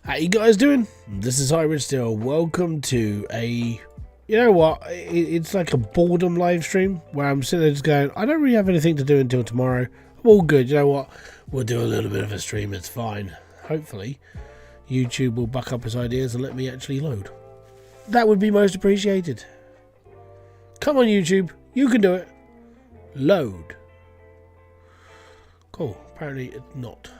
How you guys doing? This is Hybridsteel. Welcome to a, you know what, it's like a boredom live stream where I'm sitting there just going, I don't really have anything to do until tomorrow. I'm all good, you know what, we'll do a little bit of a stream, it's fine. Hopefully, YouTube will buck up his ideas and let me actually load. That would be most appreciated. Come on YouTube, you can do it. Load. Cool, apparently it's not.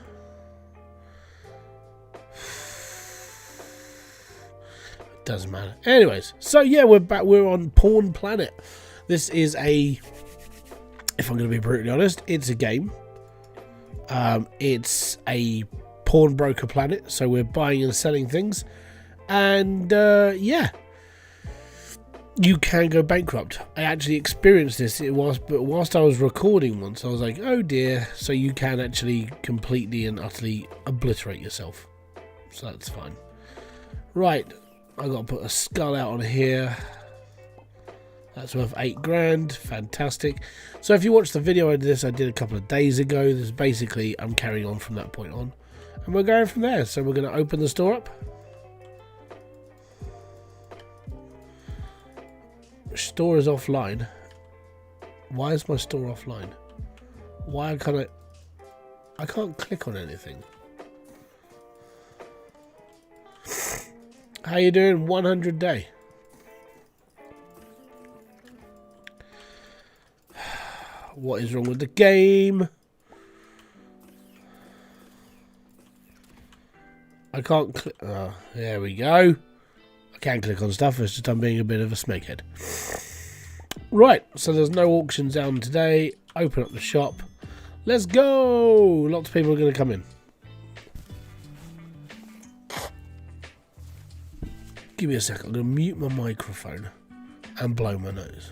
Doesn't matter. Anyways, so yeah, we're back. We're on Pawn Planet. This is a, if I'm going to be brutally honest, it's a game. It's a pawnbroker planet, so we're buying and selling things, and yeah, you can go bankrupt. I actually experienced this. But whilst I was recording once, I was like, oh dear. So you can actually completely and utterly obliterate yourself. So that's fine. Right. I got to put a skull out on here. That's worth 8 grand. Fantastic. So if you watched the video of this, I did a couple of days ago. This is basically, I'm carrying on from that point on. And we're going from there. So we're going to open the store up. Store is offline. Why is my store offline? Why can't I can't click on anything. How you doing? 100 day. What is wrong with the game? I can't click. Oh, there we go. I can click on stuff. It's just I'm being a bit of a snakehead. Right. So there's no auctions down today. Open up the shop. Let's go. Lots of people are going to come in. Give me a sec, I'm going to mute my microphone and blow my nose.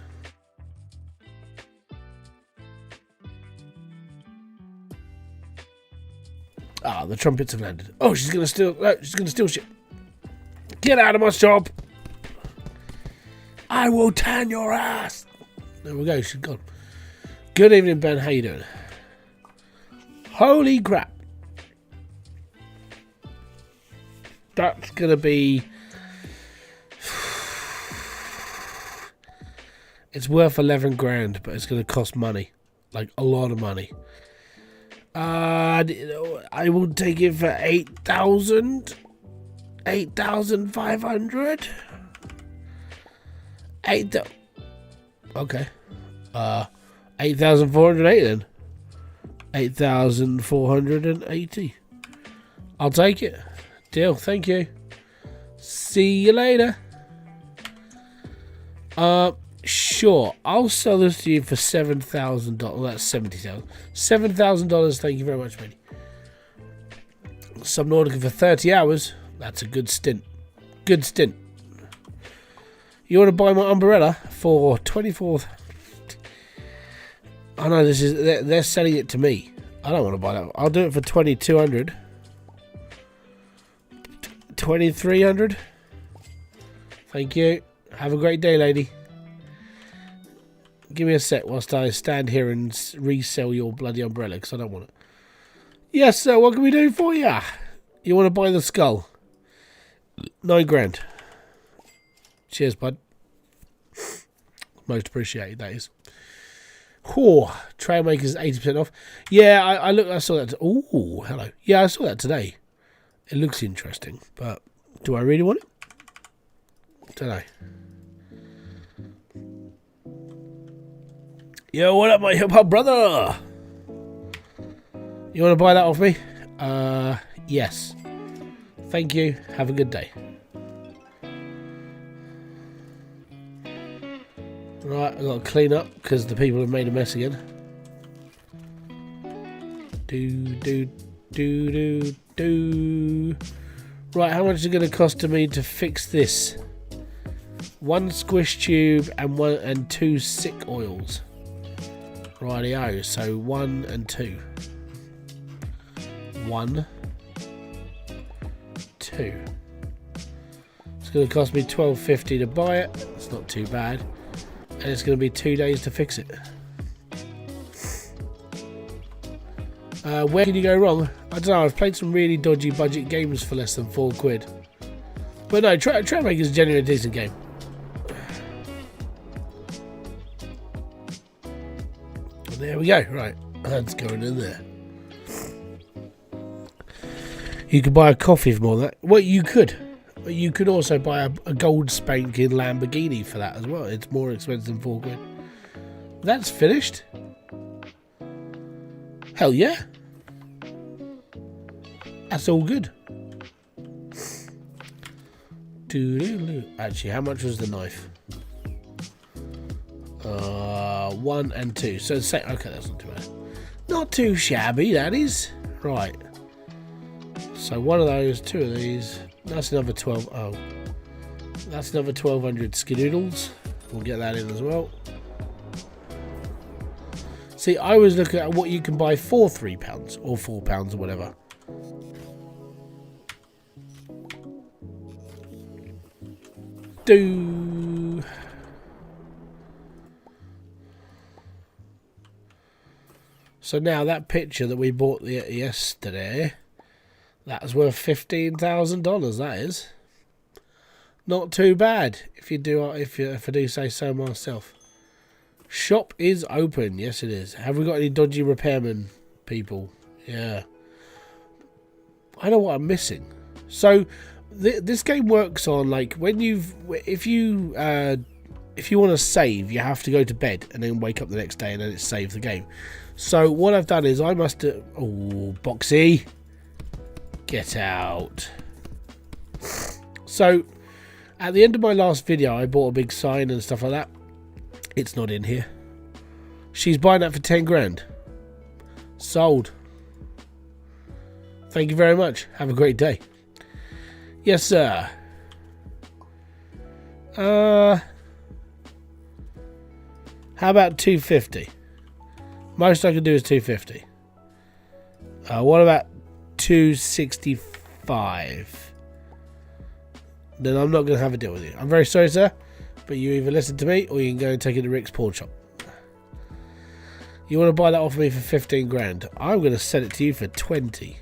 Ah, the trumpets have landed. Oh, she's going to steal. No, she's going to steal shit. Get out of my shop. I will tan your ass. There we go, she's gone. Good evening, Ben. How you doing? Holy crap. That's going to be... It's worth 11 grand, but it's going to cost money. Like, a lot of money. I will take it for 8,000. 8,500. 8,000. Okay. 8,408 then. 8,480. I'll take it. Deal. Thank you. See you later. Sure, I'll sell this to you for $7,000. That's $70,000. $7,000. Thank you very much, matey. Subnautica for 30 hours. That's a good stint. Good stint. You want to buy my umbrella for 24? I know this is. They're selling it to me. I don't want to buy that. I'll do it for 2,200. 2,300. Thank you. Have a great day, lady. Give me a sec whilst I stand here and resell your bloody umbrella, because I don't want it. Yes, sir, what can we do for you? You want to buy the skull? 9 grand. Cheers, bud. Most appreciated, that is. Whew, Trailmakers 80% off. Yeah, I saw that. Oh, hello. Yeah, I saw that today. It looks interesting, but do I really want it? Don't know. Yo, what up, my hip-hop brother? You want to buy that off me? Yes. Thank you. Have a good day. Right, I've got to clean up because the people have made a mess again. Do. Right, how much is it going to cost to me to fix this? 1 squish tube and 2 sick oils. Rightio, so 1 and 2. 1, 2. It's going to cost me $12.50 to buy it. It's not too bad. And it's going to be 2 days to fix it. Where can you go wrong? I don't know, I've played some really dodgy budget games for less than £4. But no, try and make it a genuinely decent game. There we go, right. That's going in there. You could buy a coffee for more than that. Well, you could. You could also buy a gold spanking Lamborghini for that as well. It's more expensive than £4. That's finished. Hell yeah. That's all good. Actually, how much was the knife? 1 and 2. So say, okay, that's not too bad. Not too shabby, that is. Right. So one of those, 2 of these. That's another 12. Oh, that's another 1,200 skidoodles. We'll get that in as well. See, I was looking at what you can buy for £3 or £4 or whatever. So now that picture that we bought yesterday, that's worth $15,000. That is not too bad if I do say so myself. Shop is open. Yes, it is. Have we got any dodgy repairman people? Yeah. I know what I'm missing. So this game works on like when if you want to save, you have to go to bed and then wake up the next day and then it saves the game. So what I've done is I must have... Oh, Boxy. Get out. So at the end of my last video, I bought a big sign and stuff like that. It's not in here. She's buying that for 10 grand. Sold. Thank you very much. Have a great day. Yes, sir. How about 250? Most I can do is 250. What about 265? Then I'm not going to have a deal with you. I'm very sorry, sir, but you either listen to me or you can go and take it to Rick's pawn shop. You want to buy that off me for 15 grand? I'm going to sell it to you for 20.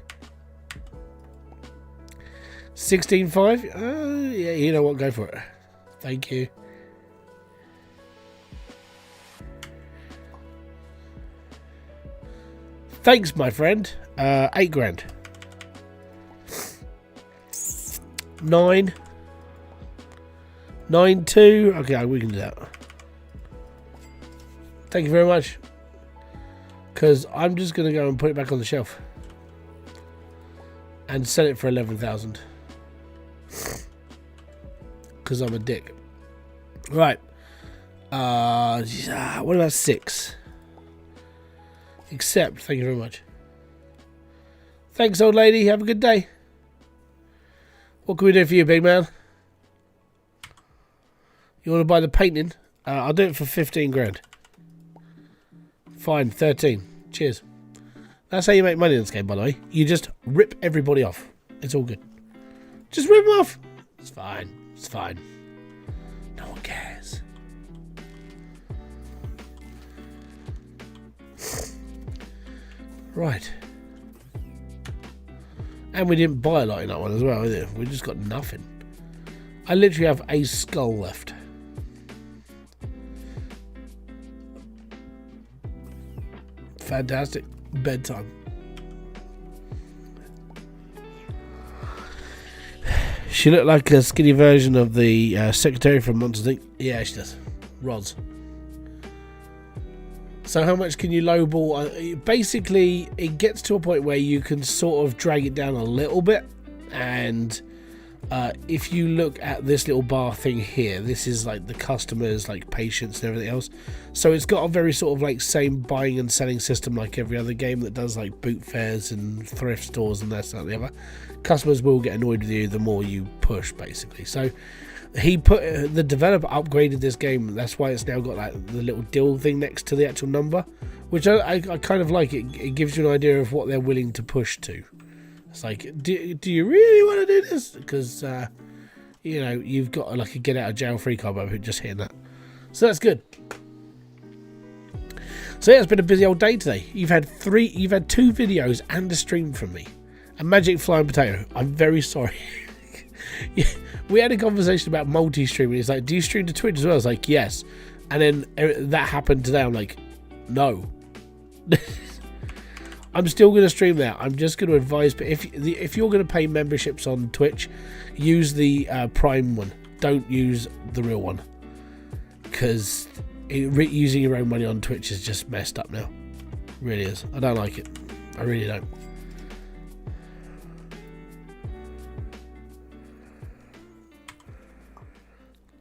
16.5? Yeah, you know what? Go for it. Thank you. Thanks, my friend. 8 grand. 9. 9.2. Okay, we can do that. Thank you very much. Because I'm just going to go and put it back on the shelf. And sell it for 11,000. Because I'm a dick. Right. What about 6? Accept. Thank you very much. Thanks, old lady. Have a good day. What can we do for you, big man? You want to buy the painting? I'll do it for 15 grand. Fine, 13. Cheers. That's how you make money in this game, by the way. You just rip everybody off. It's all good. Just rip them off. It's fine. It's fine. No one cares. Right. And we didn't buy a lot in that one as well, either. We just got nothing. I literally have a skull left. Fantastic. Bedtime. She looked like a skinny version of the secretary from Monsters Inc. Yeah, she does. Roz. So how much can you lowball? Basically, it gets to a point where you can sort of drag it down a little bit. And if you look at this little bar thing here, this is like the customers, like patients and everything else. So it's got a very sort of like same buying and selling system like every other game that does like boot fairs and thrift stores and this, that, and the other. Customers will get annoyed with you the more you push, basically. So the developer upgraded this game. That's why it's now got like the little dill thing next to the actual number, which I kind of like. It gives you an idea of what they're willing to push to. It's like, do you really want to do this? Because you know, you've got like a get out of jail free card by just hitting that. So that's good. So yeah, it's been a busy old day today. You've had 2 videos and a stream from me. A magic flying potato. I'm very sorry. Yeah, we had a conversation about multi-streaming. He's like, do you stream to Twitch as well? I was like, yes. And then that happened today. I'm like, no. I'm still going to stream there. I'm just going to advise, but if you're going to pay memberships on Twitch, use the Prime one. Don't use the real one, because using your own money on Twitch is just messed up now. It really is. I don't like it. I really don't.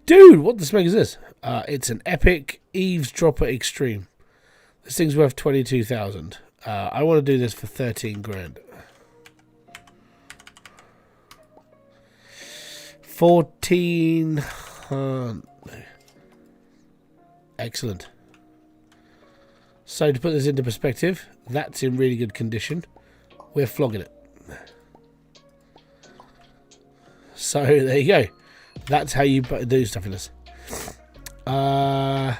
Dude, what the smeg is this? It's an epic eavesdropper extreme. This thing's worth 22,000. I want to do this for 13 grand. 14. Excellent. So to put this into perspective, that's in really good condition. We're flogging it. So there you go. That's how you do stuff in this. What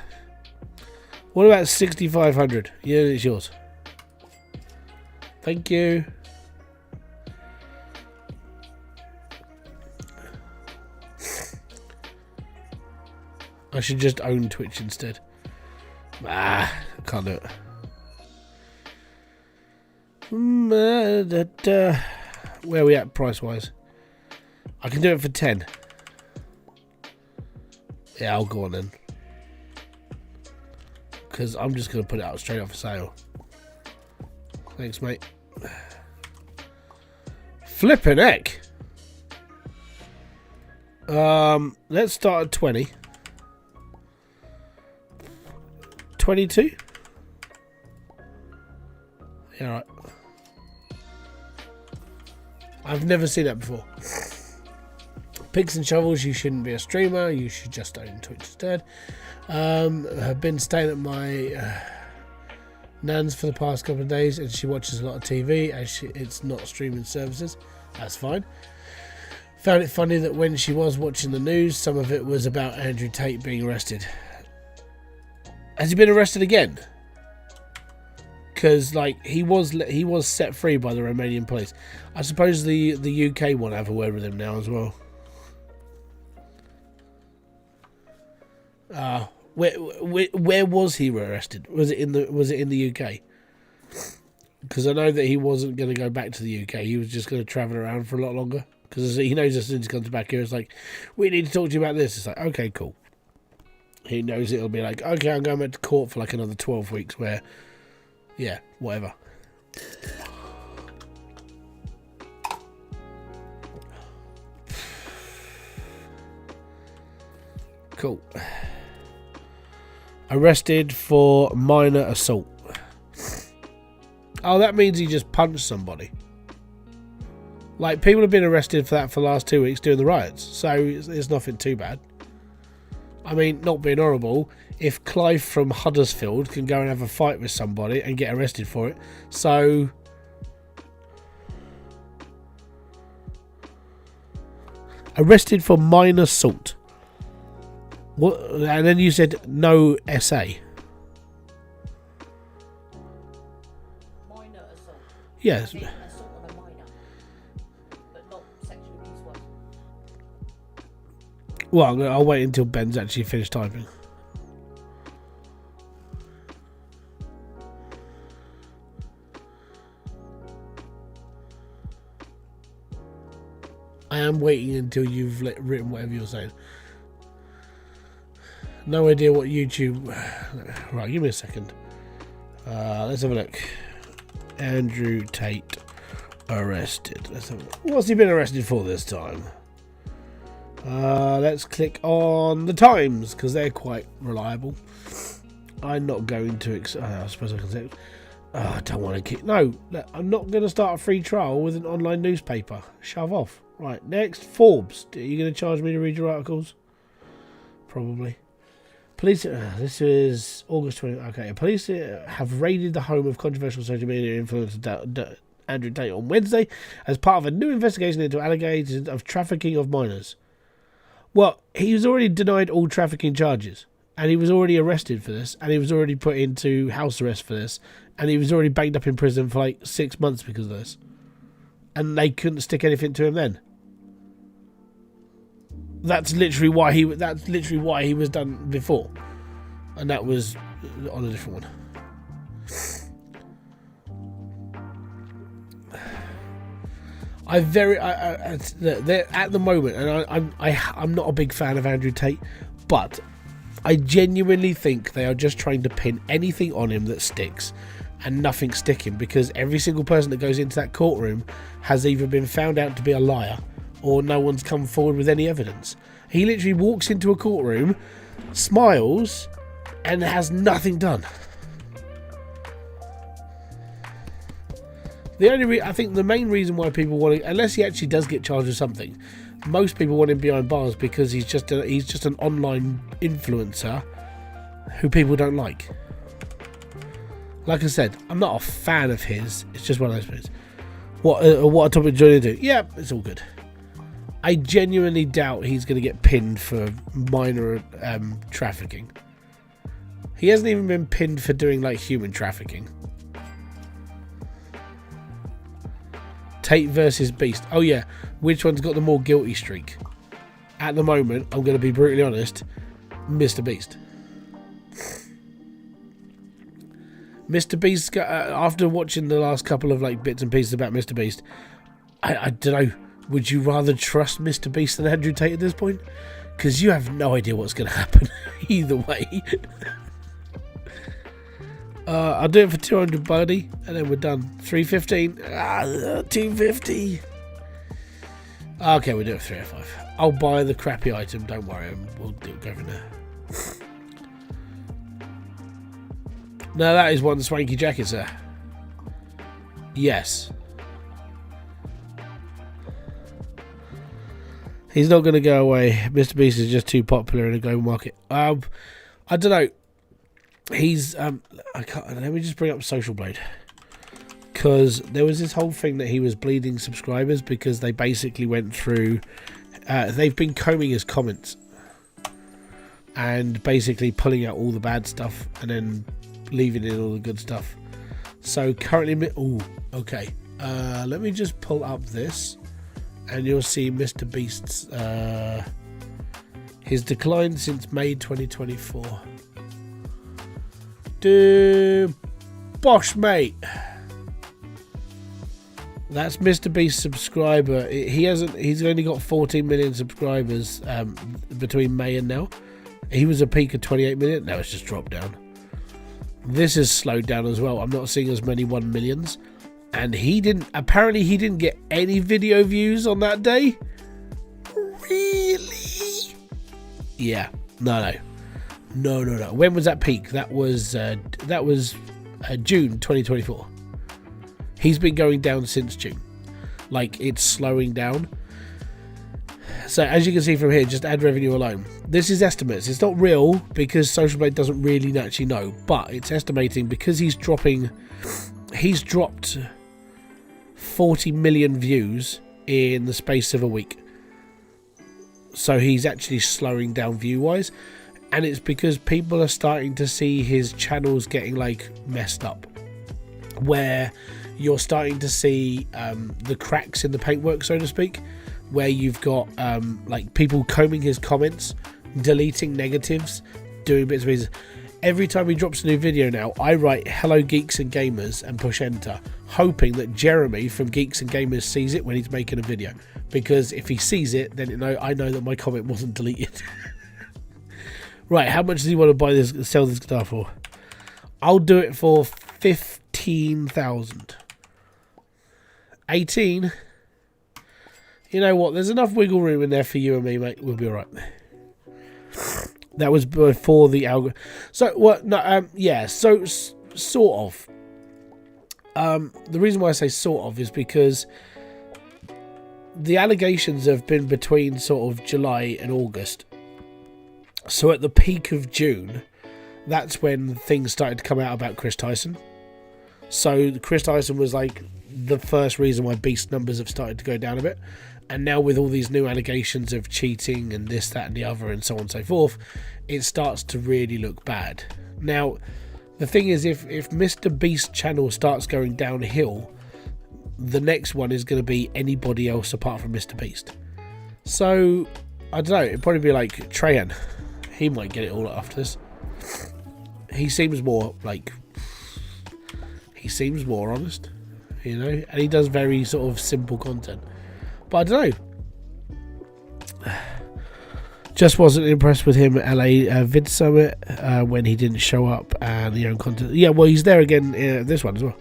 about 6,500? Yeah, it's yours. Thank you. I should just own Twitch instead. I can't do it. Where are we at price-wise? I can do it for 10. Yeah, I'll go on then. Because I'm just going to put it out straight off for sale. Thanks, mate. Flippin' heck. Let's start at 20. 22? Yeah, right. I've never seen that before. Picks and shovels, you shouldn't be a streamer. You should just own Twitch instead. I've been staying at my nan's for the past couple of days, and she watches a lot of TV. It's not streaming services. That's fine. Found it funny that when she was watching the news, some of it was about Andrew Tate being arrested. Has he been arrested again? Because like he was set free by the Romanian police. I suppose the UK want to have a word with him now as well. Where was he arrested? Was it in the UK? Because I know that he wasn't going to go back to the UK. He was just going to travel around for a lot longer. Because he knows as soon as he comes back here, it's like, we need to talk to you about this. It's like, okay, cool. He knows it'll be like, okay, I'm going back to court for like another 12 weeks where, yeah, whatever. Cool. Arrested for minor assault. Oh, that means he just punched somebody. Like, people have been arrested for that for the last 2 weeks during the riots. So, it's nothing too bad. I mean, not being horrible, if Clive from Huddersfield can go and have a fight with somebody and get arrested for it. So, arrested for minor assault. What? And then you said no SA. Minor assault. Yes. Assault on a minor, but not sexual abuse one. Well, I'll wait until Ben's actually finished typing. I am waiting until you've written whatever you're saying. No idea what YouTube... Right, give me a second. Let's have a look. Andrew Tate arrested. Let's have a look. What's he been arrested for this time? Let's click on the Times, because they're quite reliable. I'm not going to... I suppose I can say... I don't want to keep... No, I'm not going to start a free trial with an online newspaper. Shove off. Right, next, Forbes. Are you going to charge me to read your articles? Probably. Police, this is August 20. Okay, police have raided the home of controversial social media influencer Andrew Tate on Wednesday as part of a new investigation into allegations of trafficking of minors. Well, he was already denied all trafficking charges, and he was already arrested for this, and he was already put into house arrest for this, and he was already banged up in prison for like 6 months because of this. and they couldn't stick anything to him then. That's literally why he was done before, and that was on a different one. At the moment, and I'm not a big fan of Andrew Tate, but I genuinely think they are just trying to pin anything on him that sticks, and nothing's sticking, because every single person that goes into that courtroom has either been found out to be a liar or no one's come forward with any evidence. He literally walks into a courtroom, smiles, and has nothing done. I think the main reason why people want to, unless he actually does get charged with something, most people want him behind bars because he's just an online influencer who people don't like. Like I said, I'm not a fan of his. It's just one of those things. What a topic do you want to do? Yeah, it's all good. I genuinely doubt he's going to get pinned for minor trafficking. He hasn't even been pinned for doing like human trafficking. Tate versus Beast. Oh yeah, which one's got the more guilty streak? At the moment, I'm going to be brutally honest, Mr. Beast. Mr. Beast, after watching the last couple of like bits and pieces about Mr. Beast, I don't know, would you rather trust Mr. Beast than Andrew Tate at this point? Because you have no idea what's going to happen either way. I'll do it for 200, buddy, and then we're done. 315. 250. Okay, we'll do it for 305. I'll buy the crappy item. Don't worry, we'll go from there. Now that is one swanky jacket, sir. Yes. He's not going to go away. Mr. Beast is just too popular in a global market. I don't know. He's let me just bring up Social Blade, because there was this whole thing that he was bleeding subscribers because they basically went through they've been combing his comments and basically pulling out all the bad stuff and then leaving in all the good stuff. So currently let me just pull up this and you'll see Mr. Beast's his decline since May 2024. Bosh, mate. That's Mr. Beast's subscriber. He's only got 14 million subscribers between May and now. He was a peak of 28 million. Now it's just dropped down. This has slowed down as well. I'm not seeing as many 1 millions. And he didn't get any video views on that day. Really? Yeah. No. When was that peak? That was June 2024. He's been going down since June. Like, it's slowing down. So as you can see from here, just ad revenue alone. This is estimates. It's not real because Social Blade doesn't really actually know, but it's estimating because he's dropped 40 million views in the space of a week. So he's actually slowing down view-wise. And it's because people are starting to see his channels getting like messed up, where you're starting to see the cracks in the paintwork, so to speak, where you've got like people combing his comments, deleting negatives, doing bits and pieces. Every time he drops a new video now, I write "Hello Geeks and Gamers" and push enter, hoping that Jeremy from Geeks and Gamers sees it when he's making a video. Because if he sees it, then I know that my comment wasn't deleted. Right, how much does he want to sell this guitar for? I'll do it for 15,000. 18. You know what? There's enough wiggle room in there for you and me, mate. We'll be alright. That was before the algorithm. So what? No, yeah. So sort of. The reason why I say sort of is because the allegations have been between sort of July and August. So at the peak of June, that's when things started to come out about Chris Tyson. So Chris Tyson was like the first reason why Beast numbers have started to go down a bit. And now with all these new allegations of cheating and this, that and the other and so on and so forth, it starts to really look bad. Now, the thing is, if Mr. Beast's channel starts going downhill, the next one is going to be anybody else apart from Mr. Beast. So, I don't know, it'd probably be like Trayan. He might get it all after this. He seems more honest, you know, and he does very sort of simple content. But I don't know. Just wasn't impressed with him at LA Vid Summit when he didn't show up and content. Yeah, well, he's there again this one as well.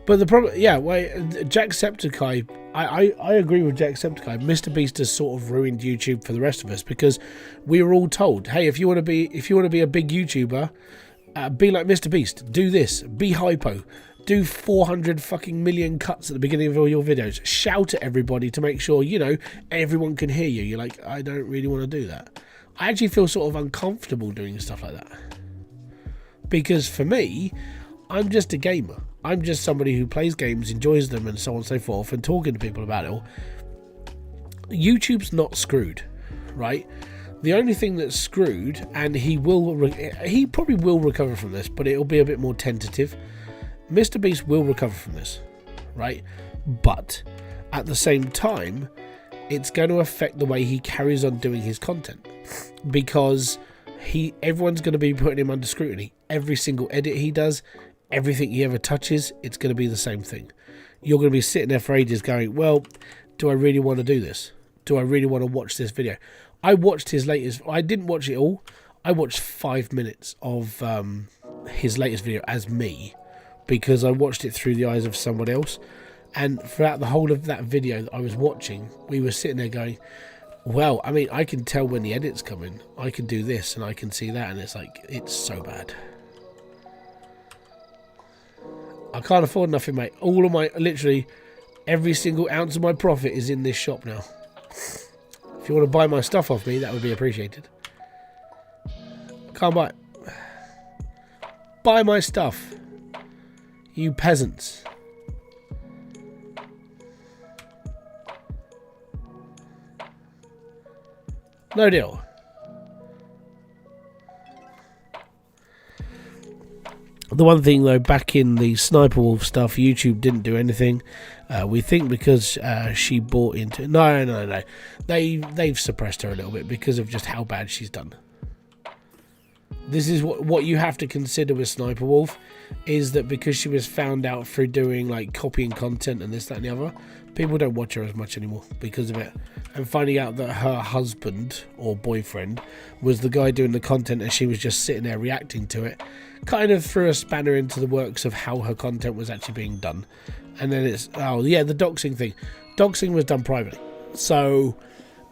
But the problem, Jacksepticeye, I agree with Jacksepticeye. Mr. Beast has sort of ruined YouTube for the rest of us, because we were all told, hey, if you want to be a big YouTuber, be like Mr. Beast. Do this. Be hypo. Do 400 fucking million cuts at the beginning of all your videos. Shout at everybody to make sure, everyone can hear you. You're like, I don't really want to do that. I actually feel sort of uncomfortable doing stuff like that. Because for me, I'm just a gamer. I'm just somebody who plays games, enjoys them, and so on and so forth, and talking to people about it all. YouTube's not screwed, right? The only thing that's screwed, and he probably will recover from this, but it'll be a bit more tentative. Mr. Beast will recover from this, right? But at the same time, it's going to affect the way he carries on doing his content, because everyone's going to be putting him under scrutiny. Every single edit he does, everything he ever touches, it's going to be the same thing. You're going to be sitting there for ages going, well, do I really want to do this? Do I really want to watch this video? I watched his latest. I didn't watch it all. I watched 5 minutes of his latest video as me, because I watched it through the eyes of someone else. And throughout the whole of that video that I was watching, we were sitting there going, well, I mean, I can tell when the edits come in. I can do this and I can see that, and it's like, it's so bad. I can't afford nothing, mate. All of my, literally, every single ounce of my profit is in this shop now. If you want to buy my stuff off me, that would be appreciated. Can't buy it. Buy my stuff, you peasants. No deal. The one thing though, back in the Sniper Wolf stuff, YouTube didn't do anything. We think because she bought into no. They've suppressed her a little bit because of just how bad she's done. This is what you have to consider with Sniper Wolf, is that because she was found out through doing like copying content and this, that and the other, people don't watch her as much anymore because of it. And finding out that her husband or boyfriend was the guy doing the content and she was just sitting there reacting to it, kind of threw a spanner into the works of how her content was actually being done. And then it's, oh yeah, the doxing thing. Doxing was done privately. So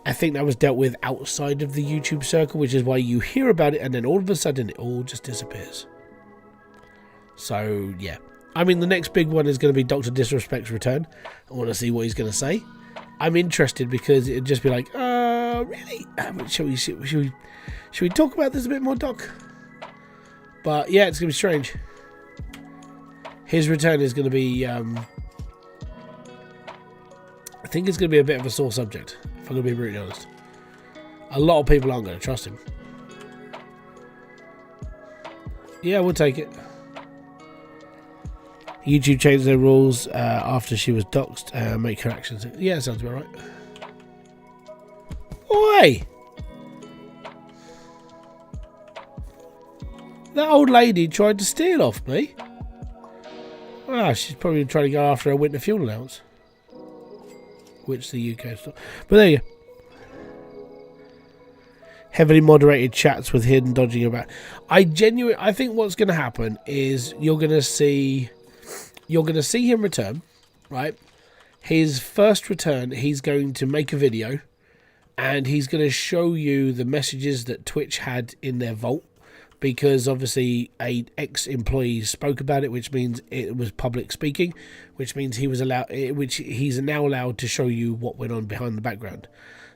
I think that was dealt with outside of the YouTube circle, which is why you hear about it and then all of a sudden it all just disappears. So yeah. I mean, the next big one is going to be Dr. Disrespect's return. I want to see what he's going to say. I'm interested because it'd just be like, really? Should we talk about this a bit more, Doc? But yeah, it's going to be strange. His return is going to be, I think it's going to be a bit of a sore subject, if I'm going to be brutally honest. A lot of people aren't going to trust him. Yeah, we'll take it. YouTube changed their rules after she was doxxed. Make her actions. Yeah, sounds about right. Oi! That old lady tried to steal off me. Ah, she's probably trying to go after her winter fuel allowance, which the UK stopped. But there you go. Heavily moderated chats with hidden dodging about. I think what's going to happen is you're going to see him return, right? His first return, he's going to make a video and he's going to show you the messages that Twitch had in their vault, because obviously a ex-employee spoke about it, which means it was public speaking, which means he's now allowed to show you what went on behind the background.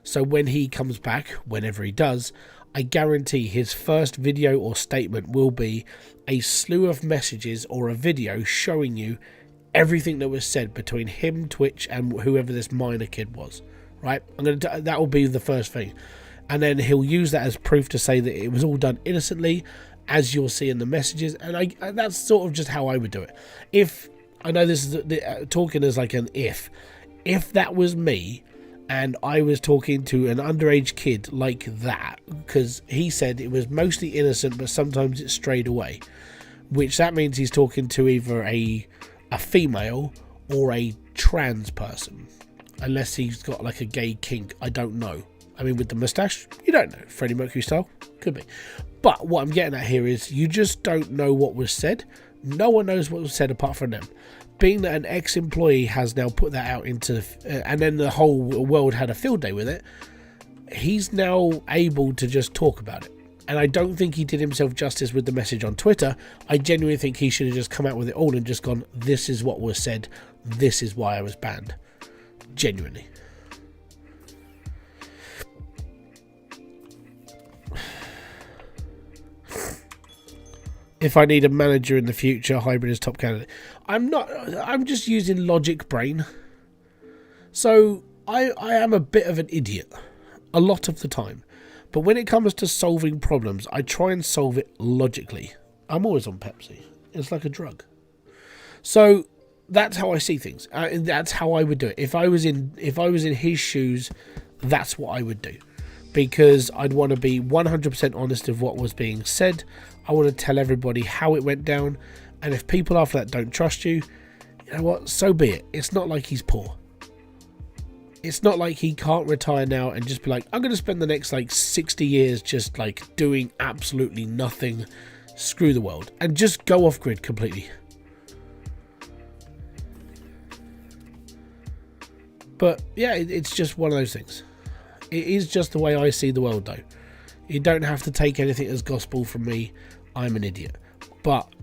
So when he comes back, whenever he does, I guarantee his first video or statement will be a slew of messages or a video showing you everything that was said between him, Twitch, and whoever this minor kid was, right? That will be the first thing. And then he'll use that as proof to say that it was all done innocently, as you'll see in the messages. And that's sort of just how I would do it. If I know this is talking as like an if that was me and I was talking to an underage kid like that, because he said it was mostly innocent but sometimes it strayed away, which that means he's talking to either a female or a trans person, unless he's got like a gay kink. I don't know. I mean, with the moustache, you don't know. Freddie Mercury style, could be. But what I'm getting at here is you just don't know what was said. No one knows what was said apart from them. Being that an ex-employee has now put that out into, and then the whole world had a field day with it, he's now able to just talk about it. And I don't think he did himself justice with the message on Twitter. I genuinely think he should have just come out with it all and just gone, this is what was said, this is why I was banned. Genuinely. If I need a manager in the future, Hybrid is top candidate. I'm just using logic brain. So I am a bit of an idiot a lot of the time. But when it comes to solving problems, I try and solve it logically. I'm always on Pepsi. It's like a drug. So that's how I see things. That's how I would do it. If I was in his shoes, that's what I would do. Because I'd want to be 100% honest of what was being said. I want to tell everybody how it went down. And if people after that don't trust you, you know what? So be it. It's not like he's poor. It's not like he can't retire now and just be like, I'm going to spend the next like 60 years just like doing absolutely nothing. Screw the world. And just go off grid completely. But yeah, it's just one of those things. It is just the way I see the world though. You don't have to take anything as gospel from me. I'm an idiot. But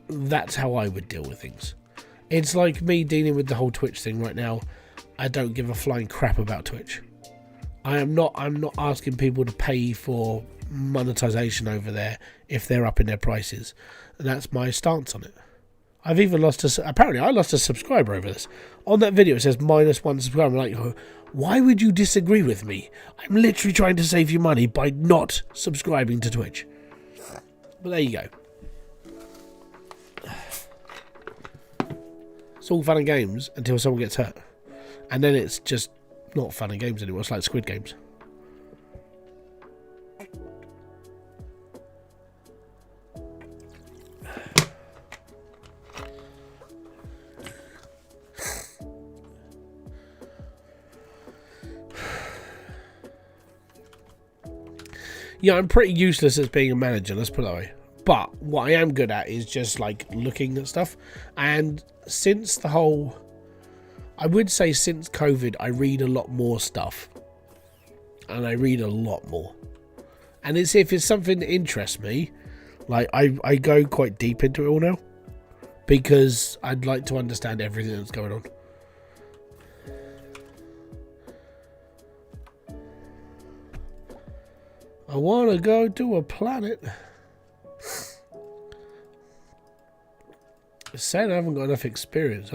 that's how I would deal with things. It's like me dealing with the whole Twitch thing right now. I don't give a flying crap about Twitch. I'm not asking people to pay for monetization over there if they're upping their prices. And that's my stance on it. I've even apparently I lost a subscriber over this. On that video it says -1 subscriber. I'm like, why would you disagree with me? I'm literally trying to save you money by not subscribing to Twitch. But there you go. It's all fun and games until someone gets hurt. And then it's just not fun and games anymore. It's like Squid Games. Yeah, I'm pretty useless at being a manager, let's put it that way. But what I am good at is just like looking at stuff. And since the whole, I would say since COVID, I read a lot more stuff. And I read a lot more. And if it's something that interests me, like I go quite deep into it all now. Because I'd like to understand everything that's going on. I want to go to a planet. It's saying I haven't got enough experience.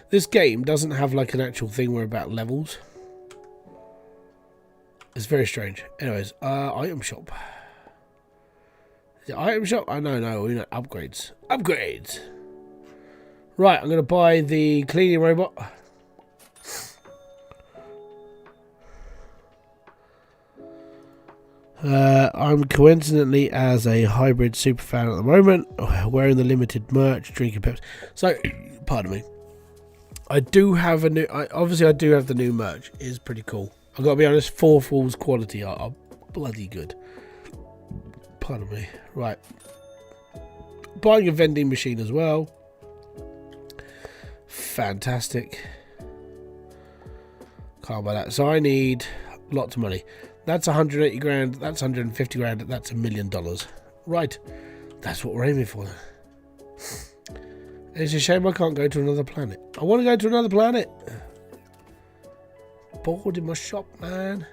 This game doesn't have like an actual thing where about levels. It's very strange. Anyways, item shop. The item shop? Oh, no, we know upgrades. Upgrades. Right, I'm going to buy the cleaning robot. I'm coincidentally as a hybrid super fan at the moment, wearing the limited merch, drinking Pepsi. So, pardon me. I do have obviously I do have the new merch. It is pretty cool. I've got to be honest, Fourth Wall's quality are bloody good. Pardon me. Right. Buying a vending machine as well. Fantastic. Can't buy that. So I need lots of money. That's 180 grand, that's 150 grand, that's $1 million. Right, that's what we're aiming for. It's a shame I can't go to another planet. I want to go to another planet. Bored in my shop, man.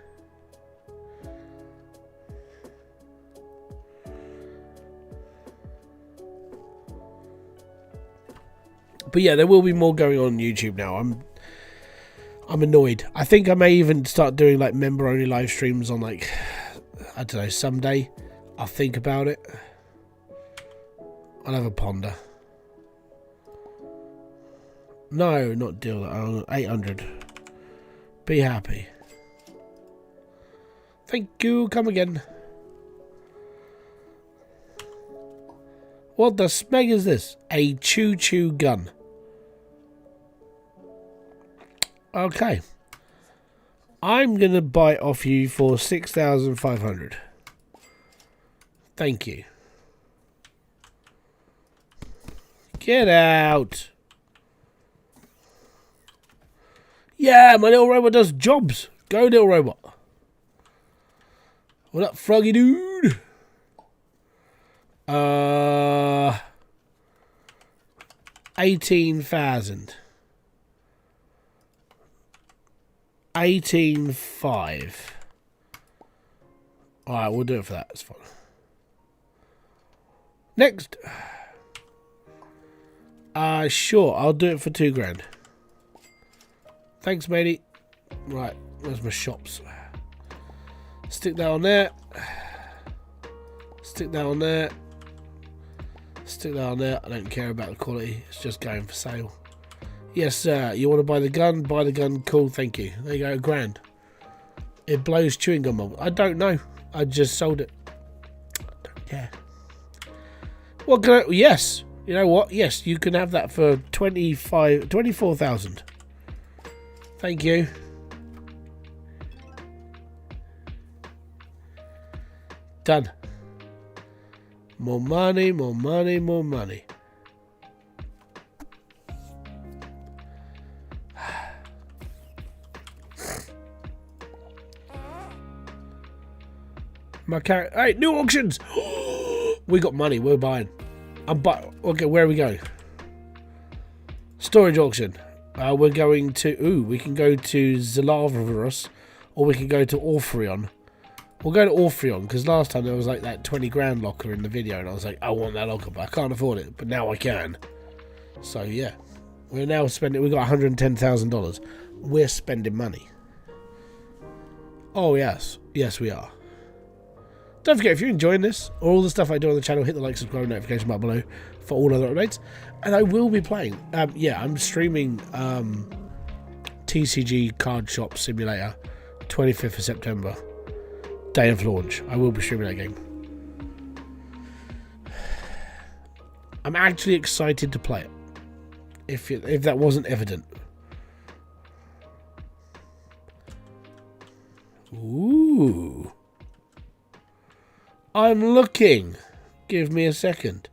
But yeah, there will be more going on YouTube now. I'm annoyed. I think I may even start doing like member only live streams on like, I don't know, someday. I'll think about it. I'll have a ponder. No, not deal. 800. Be happy. Thank you. Come again. What the smeg is this? A choo-choo gun. Okay. I'm going to buy it off you for 6,500. Thank you. Get out. Yeah, my little robot does jobs. Go, little robot. What up, froggy dude? 18,000. 18,500. Alright, we'll do it for that. It's fine. Next. Sure, I'll do it for 2 grand. Thanks, matey. Right, where's my shops? Stick that on there. Stick that on there. Stick that on there. I don't care about the quality. It's just going for sale. Yes, sir. You want to buy the gun? Buy the gun. Cool, thank you. There you go, £1 grand. It blows chewing gum up. I don't know. I just sold it. I don't care. What can I... Yes. You know what? Yes, you can have that for 24,000. Thank you. Done. More money, more money, more money. My carrot. Hey, new auctions. We got money. We're buying. Okay, where are we going? Storage auction. We're going to... Ooh, we can go to Zalavarus, or we can go to Orpheon. We'll go to Orpheon, because last time there was like that 20 grand locker in the video, and I was like, I want that locker, but I can't afford it. But now I can. So, yeah. We're now spending... We've got $110,000. We're spending money. Oh, yes. Yes, we are. Don't forget, if you're enjoying this, or all the stuff I do on the channel, hit the like, subscribe, notification button below for all other updates. And I will be playing. Yeah, I'm streaming TCG Card Shop Simulator, 25th of September. Day of launch. I will be streaming that game. I'm actually excited to play it. If that wasn't evident. Ooh. I'm looking. Give me a second.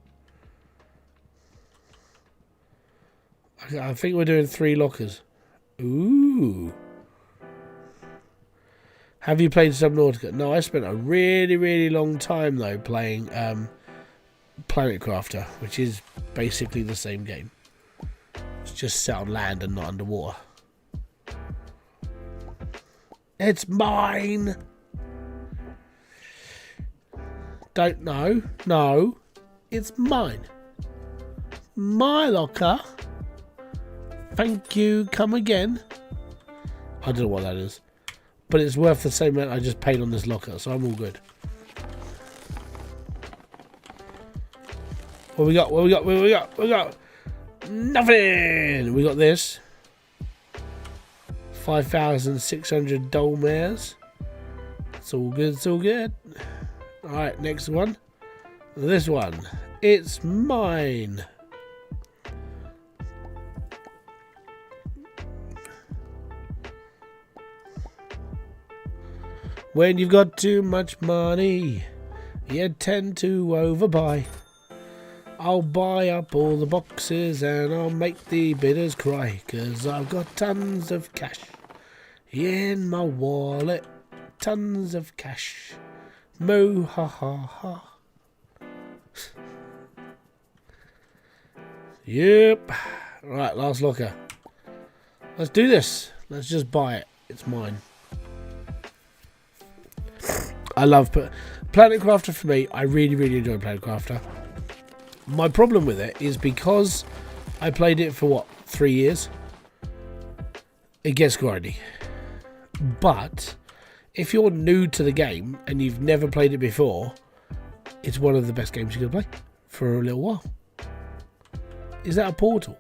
I think we're doing 3 lockers. Ooh. Have you played Subnautica? No, I spent a really, really long time, though, playing Planet Crafter, which is basically the same game. It's just set on land and not underwater. It's mine! Don't know. No. It's mine. My locker. Thank you. Come again. I don't know what that is. But it's worth the same amount I just paid on this locker, so I'm all good. What we got? What we got? What we got? What we got? Nothing! We got this. 5,600 Dolmares. It's all good. It's all good. Alright, next one. This one. It's mine. When you've got too much money, you tend to overbuy. I'll buy up all the boxes and I'll make the bidders cry, 'cause I've got tons of cash in my wallet. Tons of cash. Moo ha ha ha. Yep. Right, last locker. Let's do this. Let's just buy it. It's mine. I love Planet Crafter. For me, I really, really enjoy Planet Crafter. My problem with it is because I played it for, 3 years? It gets grindy. But if you're new to the game and you've never played it before, it's one of the best games you can play for a little while. Is that a portal?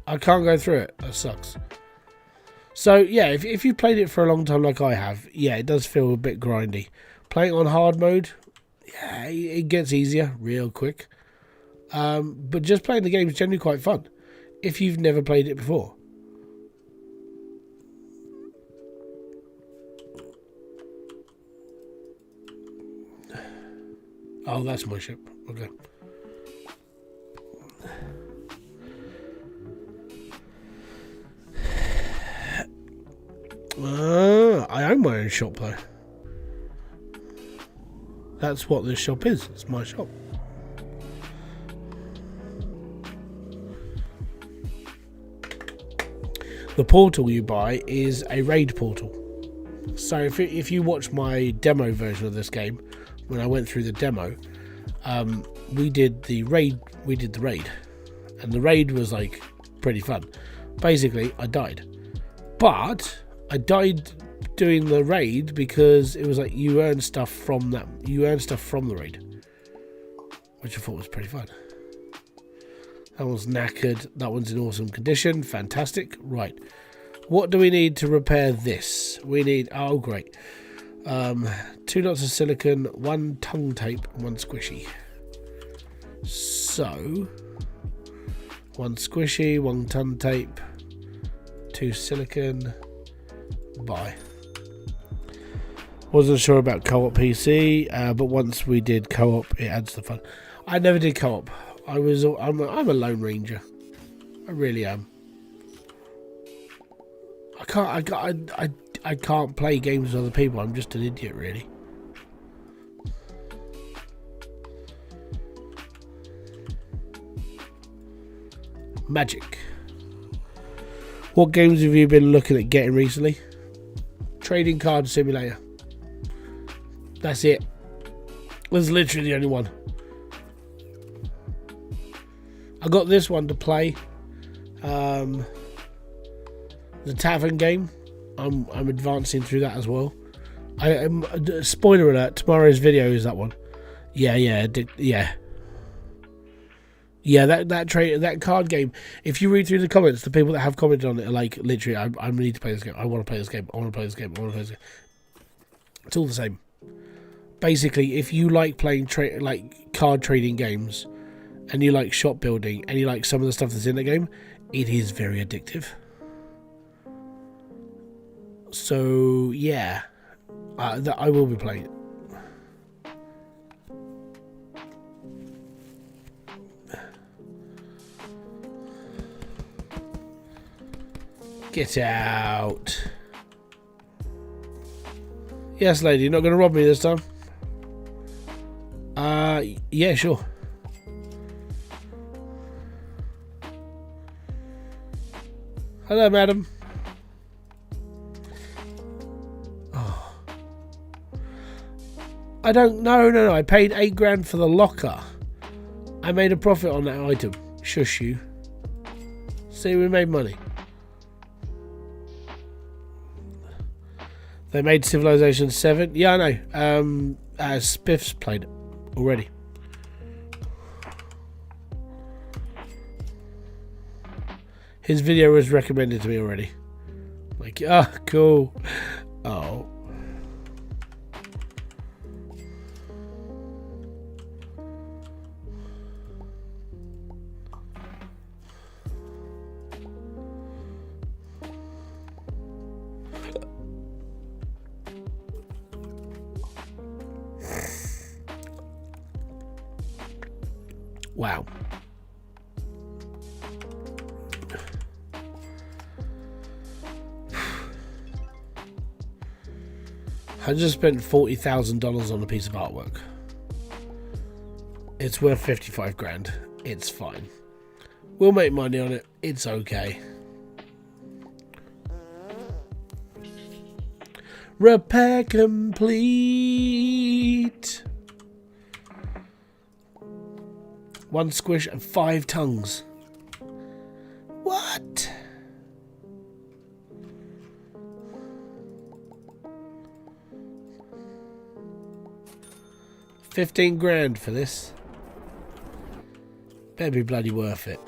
I can't go through it. That sucks. So, yeah, if you played it for a long time like I have, yeah, it does feel a bit grindy. Playing on hard mode, yeah, it gets easier real quick. But just playing the game is generally quite fun if you've never played it before. Oh, that's my ship. Okay. I own my own shop though. That's what this shop is. It's my shop. The portal you buy is a raid portal. So if you watch my demo version of this game, when I went through the demo, we did the raid, and the raid was like pretty fun. Basically, I died, but I died doing the raid because it was like you earn stuff from that. You earn stuff from the raid, which I thought was pretty fun. That one's knackered. That one's in awesome condition. Fantastic. Right. What do we need to repair this? We need... Oh, great. 2 lots of silicon, 1 tongue tape, 1 squishy. So... 1 squishy, 1 tongue tape, 2 silicon. Buy. Wasn't sure about co-op PC, but once we did co-op, it adds the fun. I never did co-op. I'm a lone ranger. I really am. I can't play games with other people. I'm just an idiot, really. Magic. What games have you been looking at getting recently? Trading card simulator. That's it. There's literally the only one. I got this one to play. The tavern game. I'm advancing through that as well. Spoiler alert, tomorrow's video is that one. Yeah. That card game. If you read through the comments, the people that have commented on it are like, literally, I need to play this game. I want to play this game. I want to play this game. I want to play this game. It's all the same. Basically, if you like playing card trading games, and you like shop building, and you like some of the stuff that's in the game, it is very addictive. So yeah, I will be playing it. Get out. Yes, lady, you're not going to rob me this time? Yeah, sure. Hello, madam. Oh. I don't know. No. I paid $8,000 for the locker. I made a profit on that item. Shush you. See, we made money. They made Civilization 7. Yeah, I know. Spiff's played it already. His video was recommended to me already. Like, oh, cool. Oh. Wow. I just spent $40,000 on a piece of artwork. It's worth $55,000. It's fine. We'll make money on it. It's okay. Repair complete. 1 squish and 5 tongues. What? $15,000 for this. Better be bloody worth it.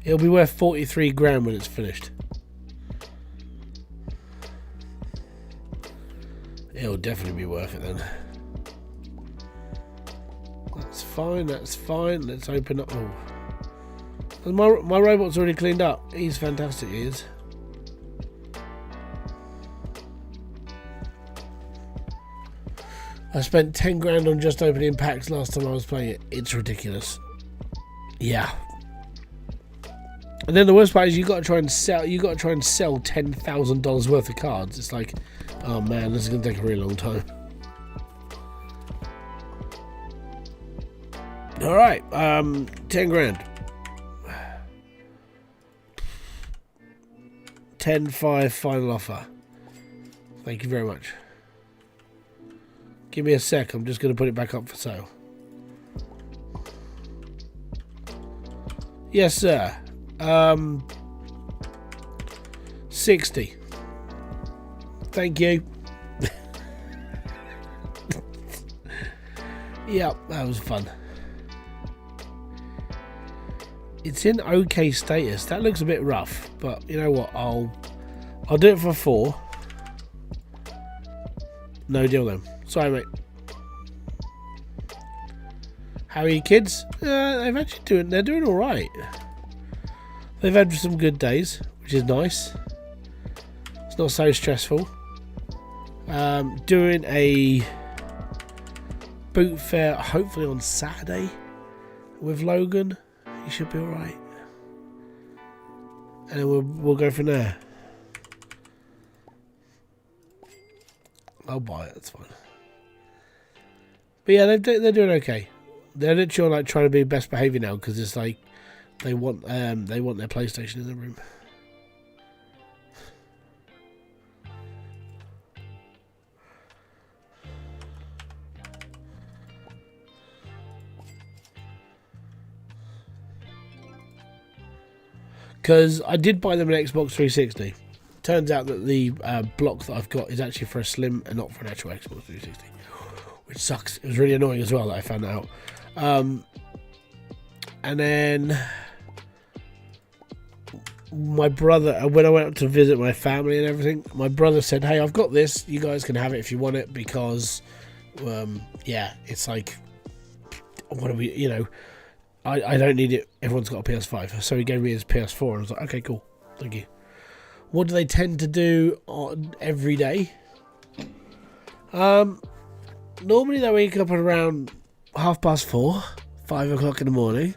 It'll be worth 43 grand when it's finished. It'll definitely be worth it then. That's fine, that's fine. Let's open up. Oh. My robot's already cleaned up. He's fantastic, he is. I spent 10 grand on just opening packs last time I was playing it. It's ridiculous. Yeah. And then the worst part is you got to try and sell. You got to try and sell $10,000 worth of cards. It's like, oh man, this is gonna take a really long time. All right, 10 grand. 10.5 final offer. Thank you very much. Give me a sec. I'm just going to put it back up for sale. Yes, sir. 60. Thank you. Yep, that was fun. It's in okay status. That looks a bit rough, but you know what? I'll do it for 4. No deal then. Sorry, mate. How are you, kids? They're doing all right. They've had some good days, which is nice. It's not so stressful. Doing a boot fair, hopefully on Saturday, with Logan. He should be all right, and then we'll go from there. I'll buy it. That's fine. But yeah, they're doing okay. They're literally like trying to be best behaviour now because it's like they want their PlayStation in the room. Because I did buy them an Xbox 360. Turns out that the block that I've got is actually for a Slim and not for an actual Xbox 360. Which sucks. It was really annoying as well that I found that out. And then my brother, when I went up to visit my family and everything, my brother said, hey, I've got this. You guys can have it if you want it because, yeah, it's like, what do we, you know, I don't need it. Everyone's got a PS5. So he gave me his PS4 and I was like, okay, cool. Thank you. What do they tend to do on every day? Normally they wake up at around 4:30, 5 o'clock in the morning.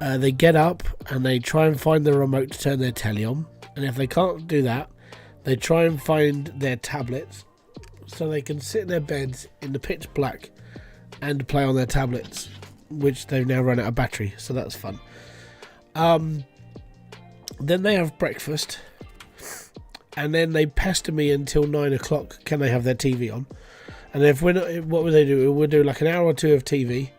They get up and they try and find the remote to turn their telly on. And if they can't do that, they try and find their tablets so they can sit in their beds in the pitch black and play on their tablets, which they've now run out of battery, so that's fun. Then they have breakfast, and then they pester me until 9 o'clock. Can they have their TV on? And if we're not, what would they do? We'll do like an hour or two of TV,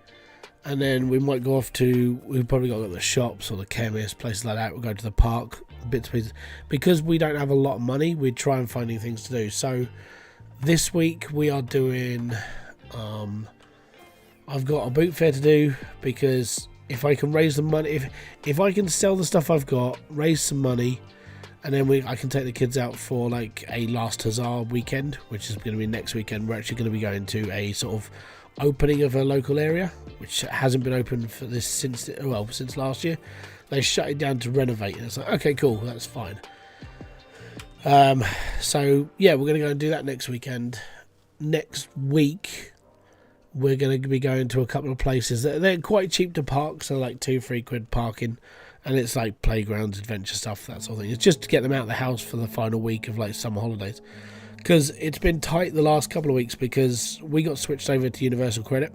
and then we might go off to. We've probably got to go to the shops or the chemist, places like that. We'll go to the park, bits and pieces. Because we don't have a lot of money, we try and find things to do. So this week we are doing. I've got a boot fair to do because if I can raise the money, if I can sell the stuff I've got, raise some money, and then I can take the kids out for like a last huzzah weekend, which is going to be next weekend. We're actually going to be going to a sort of opening of a local area, which hasn't been open for this since last year. They shut it down to renovate, and it's like, okay, cool, that's fine. So yeah, we're going to go and do that next weekend. Next week, we're going to be going to a couple of places. They're quite cheap to park, so like 2-3 quid parking, and it's like playgrounds, adventure stuff, that sort of thing. It's just to get them out of the house for the final week of like summer holidays, because it's been tight the last couple of weeks because we got switched over to Universal Credit.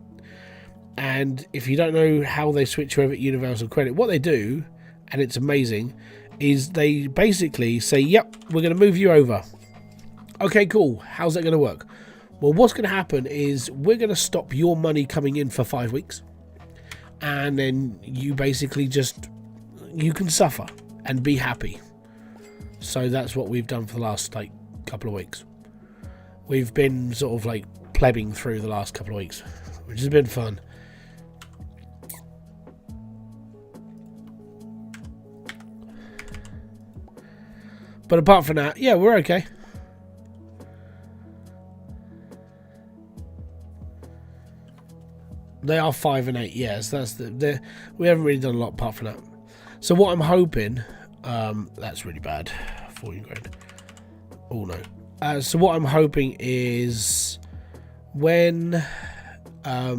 And if you don't know how they switch over at Universal Credit, what they do, and it's amazing, is they basically say, yep, we're going to move you over. Okay, cool. How's that going to work? Well, what's going to happen is we're going to stop your money coming in for 5 weeks. And then you basically you can suffer and be happy. So that's what we've done for the last like couple of weeks. We've been sort of like plebbing through the last couple of weeks, which has been fun. But apart from that, yeah, we're okay. They are 5 and 8. Yes, that's we haven't really done a lot apart from that. So what I'm hoping, that's really bad. 14 grand. Oh no. So what I'm hoping is when that's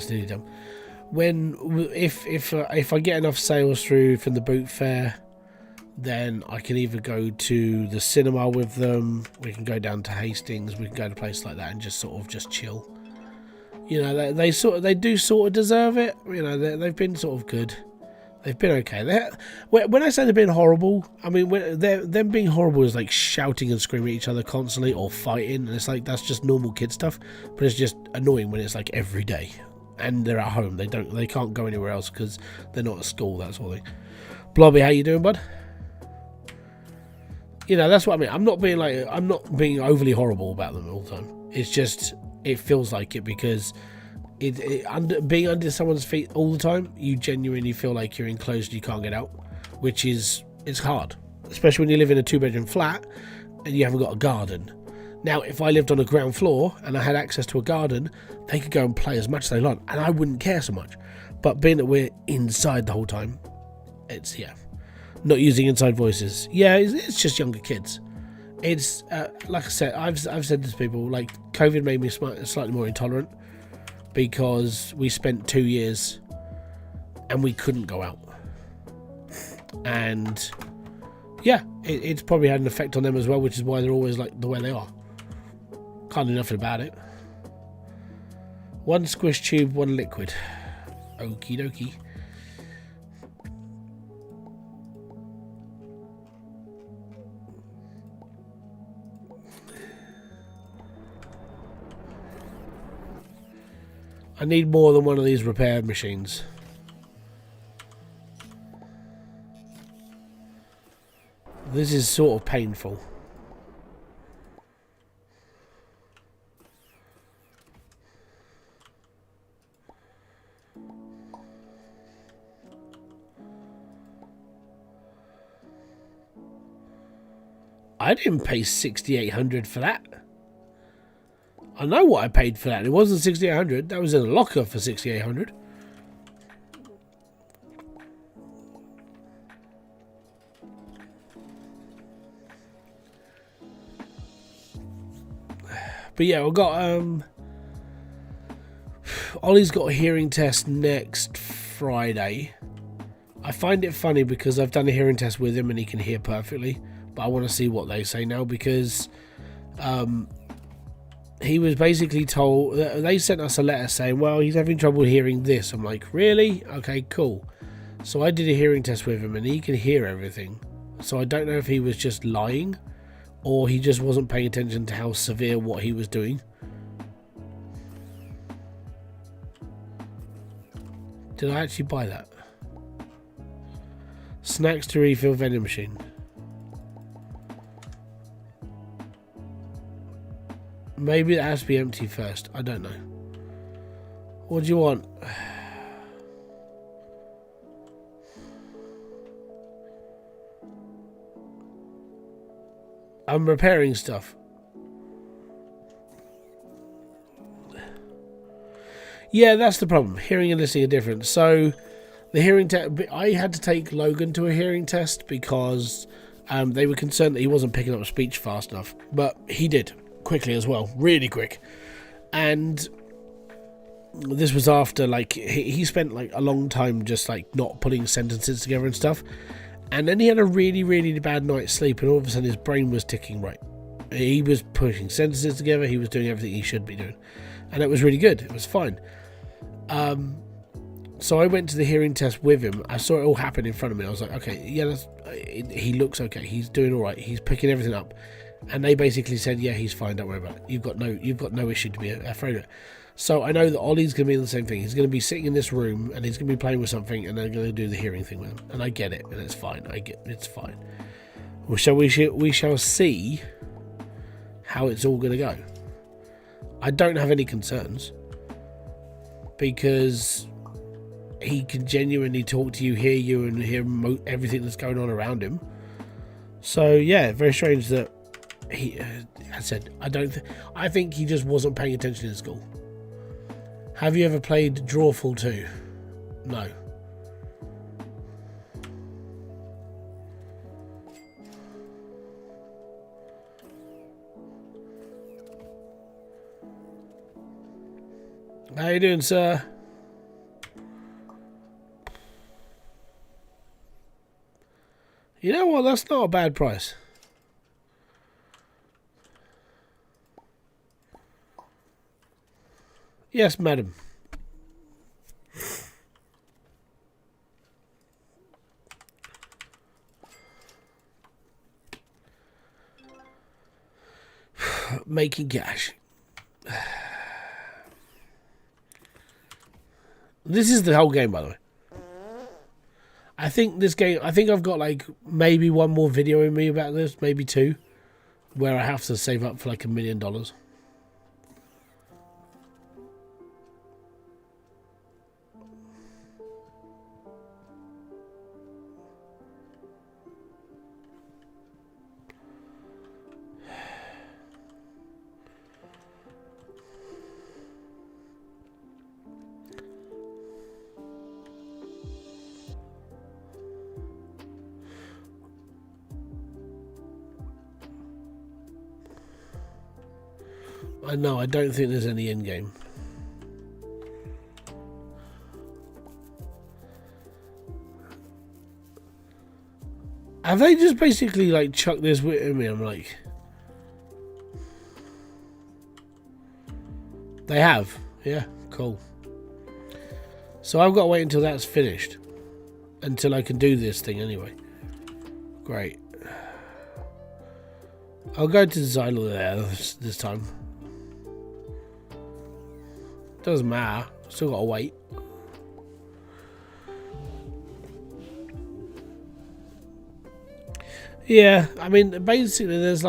nearly done. When if I get enough sales through from the boot fair, then I can either go to the cinema with them, we can go down to Hastings, we can go to a place like that and just sort of just chill. You know, they do sort of deserve it. You know, they've been sort of good. They've been okay. When I say they've been horrible, I mean them being horrible is like shouting and screaming at each other constantly or fighting, and it's like that's just normal kid stuff. But it's just annoying when it's like every day, and they're at home. They can't go anywhere else because they're not at school. That sort of thing. Blobby, how you doing, bud? You know, that's what I mean. I'm not being overly horrible about them all the time. It's just it feels like it because being under someone's feet all the time, you genuinely feel like you're enclosed, you can't get out, which is it's hard, especially when you live in a 2-bedroom flat and you haven't got a garden. Now, if I lived on a ground floor and I had access to a garden, they could go and play as much as they like, and I wouldn't care so much. But being that we're inside the whole time, it's not using inside voices. Yeah, it's just younger kids. It's like I said, I've said this to people, like COVID made me slightly more intolerant because we spent 2 years and we couldn't go out, and yeah, it's probably had an effect on them as well, which is why they're always like the way they are. Can't do nothing about it. One squish tube, one liquid. Okie dokie. I need more than one of these repair machines. This is sort of painful. I didn't pay 6,800 for that. I know what I paid for that. It wasn't 6,800. That was in a locker for 6,800. But yeah, I've got Ollie's got a hearing test next Friday. I find it funny because I've done a hearing test with him and he can hear perfectly, but I want to see what they say now because he was basically told, they sent us a letter saying, well, he's having trouble hearing this. I'm like, really? Okay, cool. So I did a hearing test with him and he can hear everything. So I don't know if he was just lying or he just wasn't paying attention to how severe what he was doing. Did I actually buy that? Snacks to refill vending machine. Maybe it has to be empty first. I don't know. What do you want? I'm repairing stuff. Yeah, that's the problem. Hearing and listening are different. So the hearing test, I had to take Logan to a hearing test because they were concerned that he wasn't picking up speech fast enough. But he did. Quickly as well, really quick. And this was after like he spent like a long time just like not putting sentences together and stuff, and then he had a really bad night's sleep and all of a sudden his brain was ticking right. He was putting sentences together, he was doing everything he should be doing, and it was really good. It was fine. So I went to the hearing test with him. I saw it all happen in front of me. I was like, okay, yeah, he looks okay, he's doing all right, he's picking everything up. And they basically said, yeah, he's fine, don't worry about it. You've got no issue to be afraid of it. So I know that Ollie's going to be in the same thing. He's going to be sitting in this room and he's going to be playing with something and they're going to do the hearing thing with him. And I get it, and it's fine. It's fine. We shall see how it's all going to go. I don't have any concerns because he can genuinely talk to you, hear you, and hear everything that's going on around him. So yeah, very strange that he. I said I think he just wasn't paying attention in school. Have you ever played Drawful 2? No. How you doing, sir? You know what? That's not a bad price. Yes, madam. Making cash. This is the whole game, by the way. I think this game, I think I've got like maybe one more video in me about this, maybe two, where I have to save up for like $1 million. No, I don't think there's any end game. Have they just basically like chucked this with me? I'm like, they have. Yeah, cool. So I've got to wait until that's finished, until I can do this thing anyway. Great. I'll go to design there this time. Doesn't matter. Still got to wait. Yeah, I mean, basically there's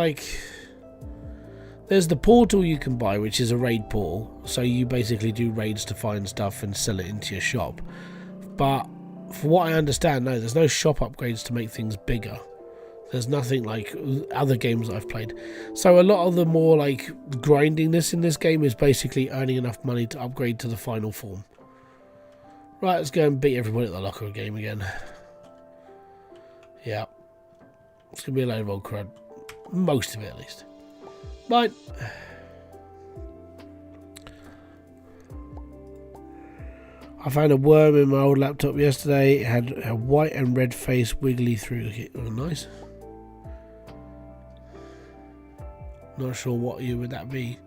the portal you can buy, which is a raid portal. So you basically do raids to find stuff and sell it into your shop. But for what I understand, no, there's no shop upgrades to make things bigger. There's nothing like other games I've played. So a lot of the more like grindiness in this game is basically earning enough money to upgrade to the final form. Right, let's go and beat everybody at the locker game again. Yeah. It's going to be a load of old crud. Most of it, at least. Right. I found a worm in my old laptop yesterday. It had a white and red face wiggly through it. Oh, nice. Not sure what year would that be.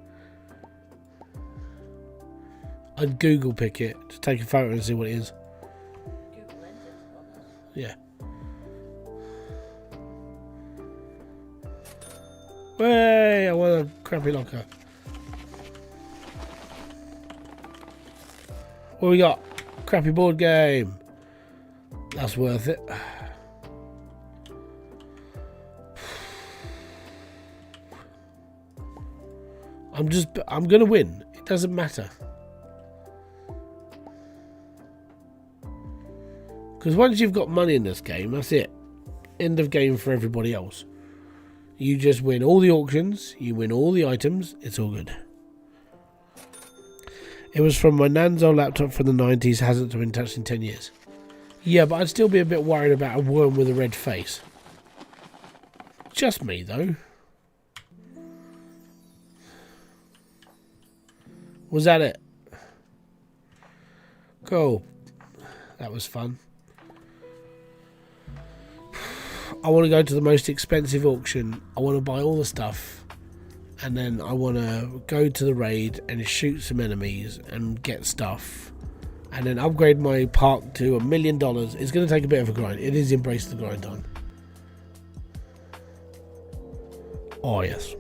I'd Google pick it to take a photo and see what it is. Google Lenses. Yeah. Hey, I want a crappy locker. What we got? Crappy board game. That's worth it. I'm gonna win. It doesn't matter. Because once you've got money in this game, that's it. End of game for everybody else. You just win all the auctions, you win all the items, it's all good. It was from my nan's old laptop from the 90s, hasn't been touched in 10 years. Yeah, but I'd still be a bit worried about a worm with a red face. Just me, though. Was that it? Cool. That was fun. I want to go to the most expensive auction. I want to buy all the stuff. And then I want to go to the raid and shoot some enemies and get stuff. And then upgrade my park to $1 million. It's going to take a bit of a grind. It is Embrace the Grind time. Oh, yes.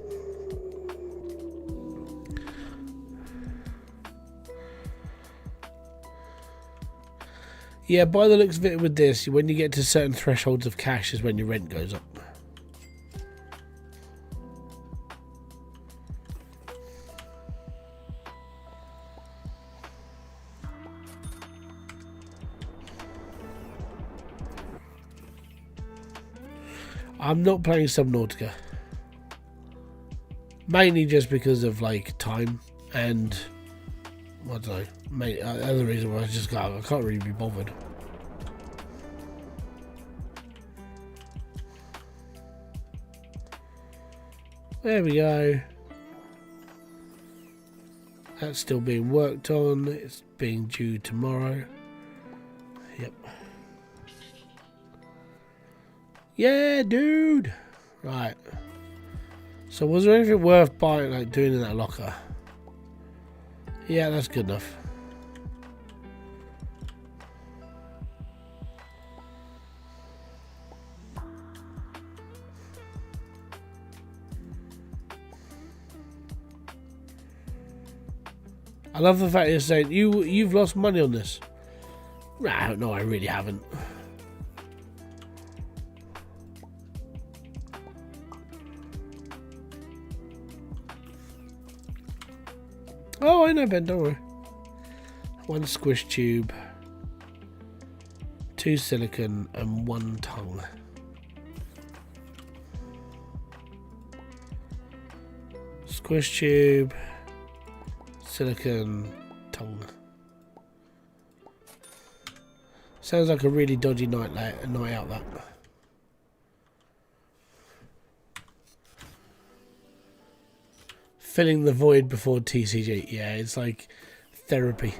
Yeah, by the looks of it with this, when you get to certain thresholds of cash is when your rent goes up. I'm not playing Subnautica. Mainly just because of like time and I don't know. Other reason why I can't really be bothered. There we go. That's still being worked on. It's being due tomorrow. Yep. Yeah, dude. Right. So was there anything worth buying, like doing in that locker? Yeah, that's good enough. I love the fact you're saying you've lost money on this. No, I really haven't. Oh, I know, Ben, don't worry. 1 squish tube, 2 silicon, and 1 tongue. Squish tube, silicon, tongue. Sounds like a really dodgy night out, that. Filling the void before TCG. Yeah, it's like therapy.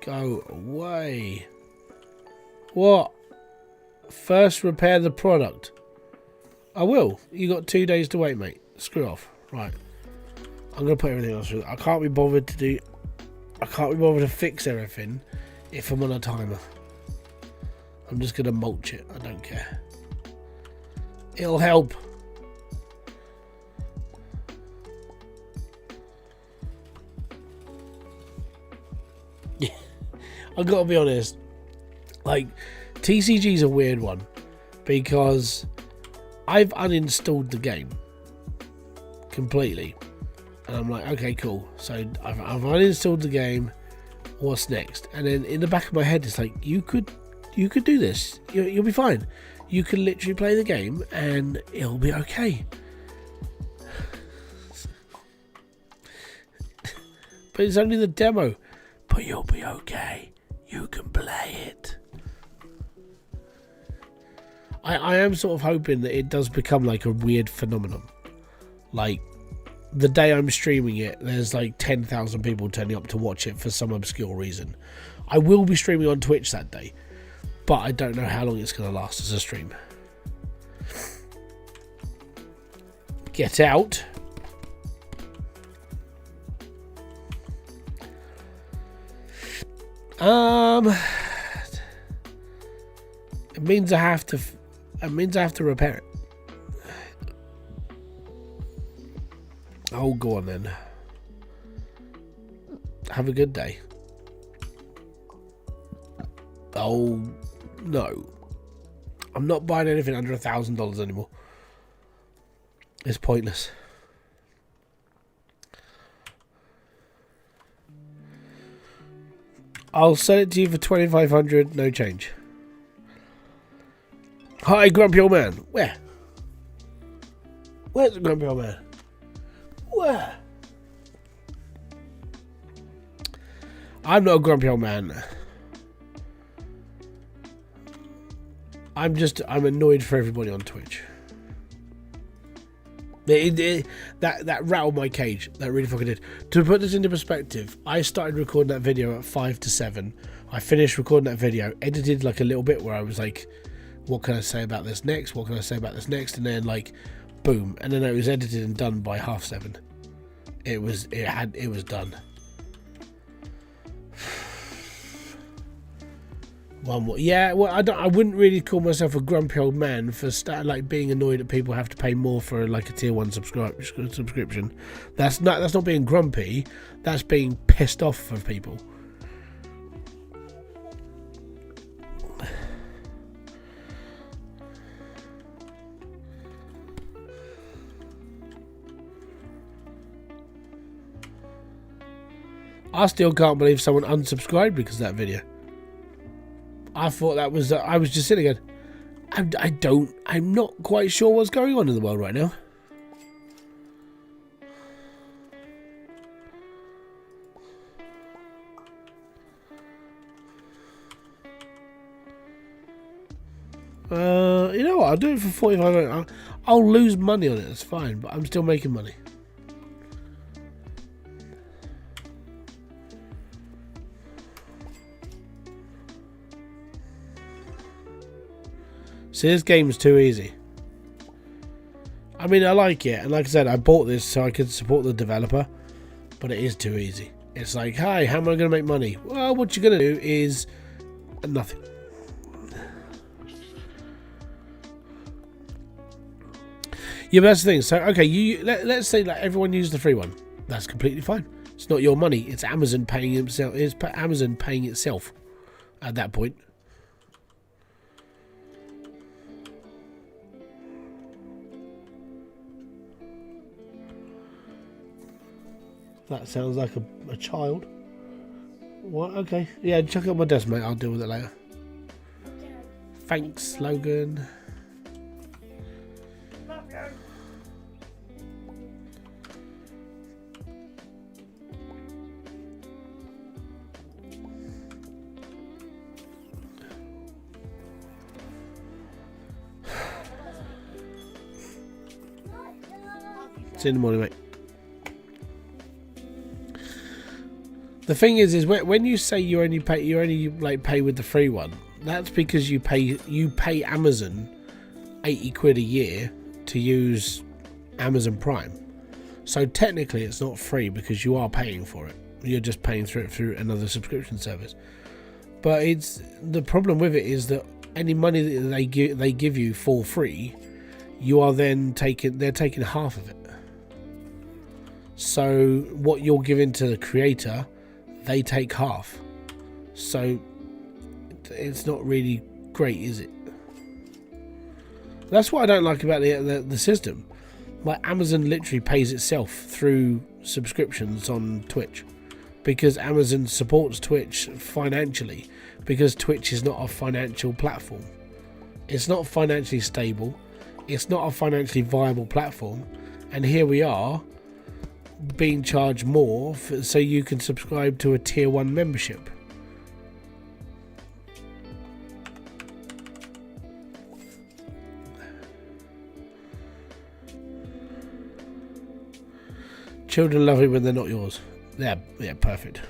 Go away. What? First repair the product. I will. You got 2 days to wait, mate. Screw off. Right. I'm gonna put everything else through. I can't be bothered to fix everything if I'm on a timer. I'm just gonna mulch it. I don't care. It'll help. Yeah. I gotta be honest. Like, TCG's a weird one because I've uninstalled the game completely, and I'm like, okay, cool. So I've uninstalled the game. What's next? And then in the back of my head, it's like, you could do this. You'll be fine. You can literally play the game and it'll be okay. But it's only the demo. But you'll be okay. You can play it. I am sort of hoping that it does become like a weird phenomenon. Like, the day I'm streaming it, there's like 10,000 people turning up to watch it for some obscure reason. I will be streaming on Twitch that day, but I don't know how long it's going to last as a stream. Get out. It means I have to repair it. Oh, go on then. Have a good day. Oh, no. I'm not buying anything under $1,000 anymore. It's pointless. I'll sell it to you for $2,500, no change. Hi, grumpy old man. Where? Where's the grumpy old man? Where? I'm not a grumpy old man. I'm annoyed for everybody on Twitch. That rattled my cage. That really fucking did. To put this into perspective, I started recording that video at 5 to 7. I finished recording that video, edited like a little bit where I was like, what can I say about this next? What can I say about this next? And then like, boom. And then it was edited and done by 7:30. It was done. One more. Yeah, well, I wouldn't really call myself a grumpy old man for like being annoyed that people have to pay more for like a tier 1 subscription. That's not being grumpy. That's being pissed off for people. I still can't believe someone unsubscribed because of that video. I thought that was... I was just sitting there going, I'm not quite sure what's going on in the world right now. You know what? I'll do it for 45. I'll lose money on it. It's fine, but I'm still making money. See, this game's too easy. I mean, I like it, and like I said, I bought this so I could support the developer, but it is too easy. It's like, hi, how am I going to make money? Well, what you're going to do is nothing. Yeah, but that's the thing. So, okay, let's say like everyone used the free one. That's completely fine. It's not your money. It's Amazon paying himself. It's Amazon paying itself at that point. That sounds like a child. What? Okay. Yeah, chuck it on my desk, mate. I'll deal with it later. Okay. Thanks, Logan. See you in the morning, mate. The thing is when you say you only pay with the free one, that's because you pay Amazon 80 quid a year to use Amazon Prime. So technically it's not free because you are paying for it. You're just paying through another subscription service. But the problem with it is that any money that they give you for free, they're taking half of it. So what you're giving to the creator, they take half. So it's not really great, is it? That's what I don't like about the system. Like, Amazon literally pays itself through subscriptions on Twitch, because Amazon supports Twitch financially, because Twitch is not a financial platform. It's not financially stable. It's not a financially viable platform. And here we are, being charged more so you can subscribe to a tier 1 membership. Children love it when they're not yours. Yeah, perfect.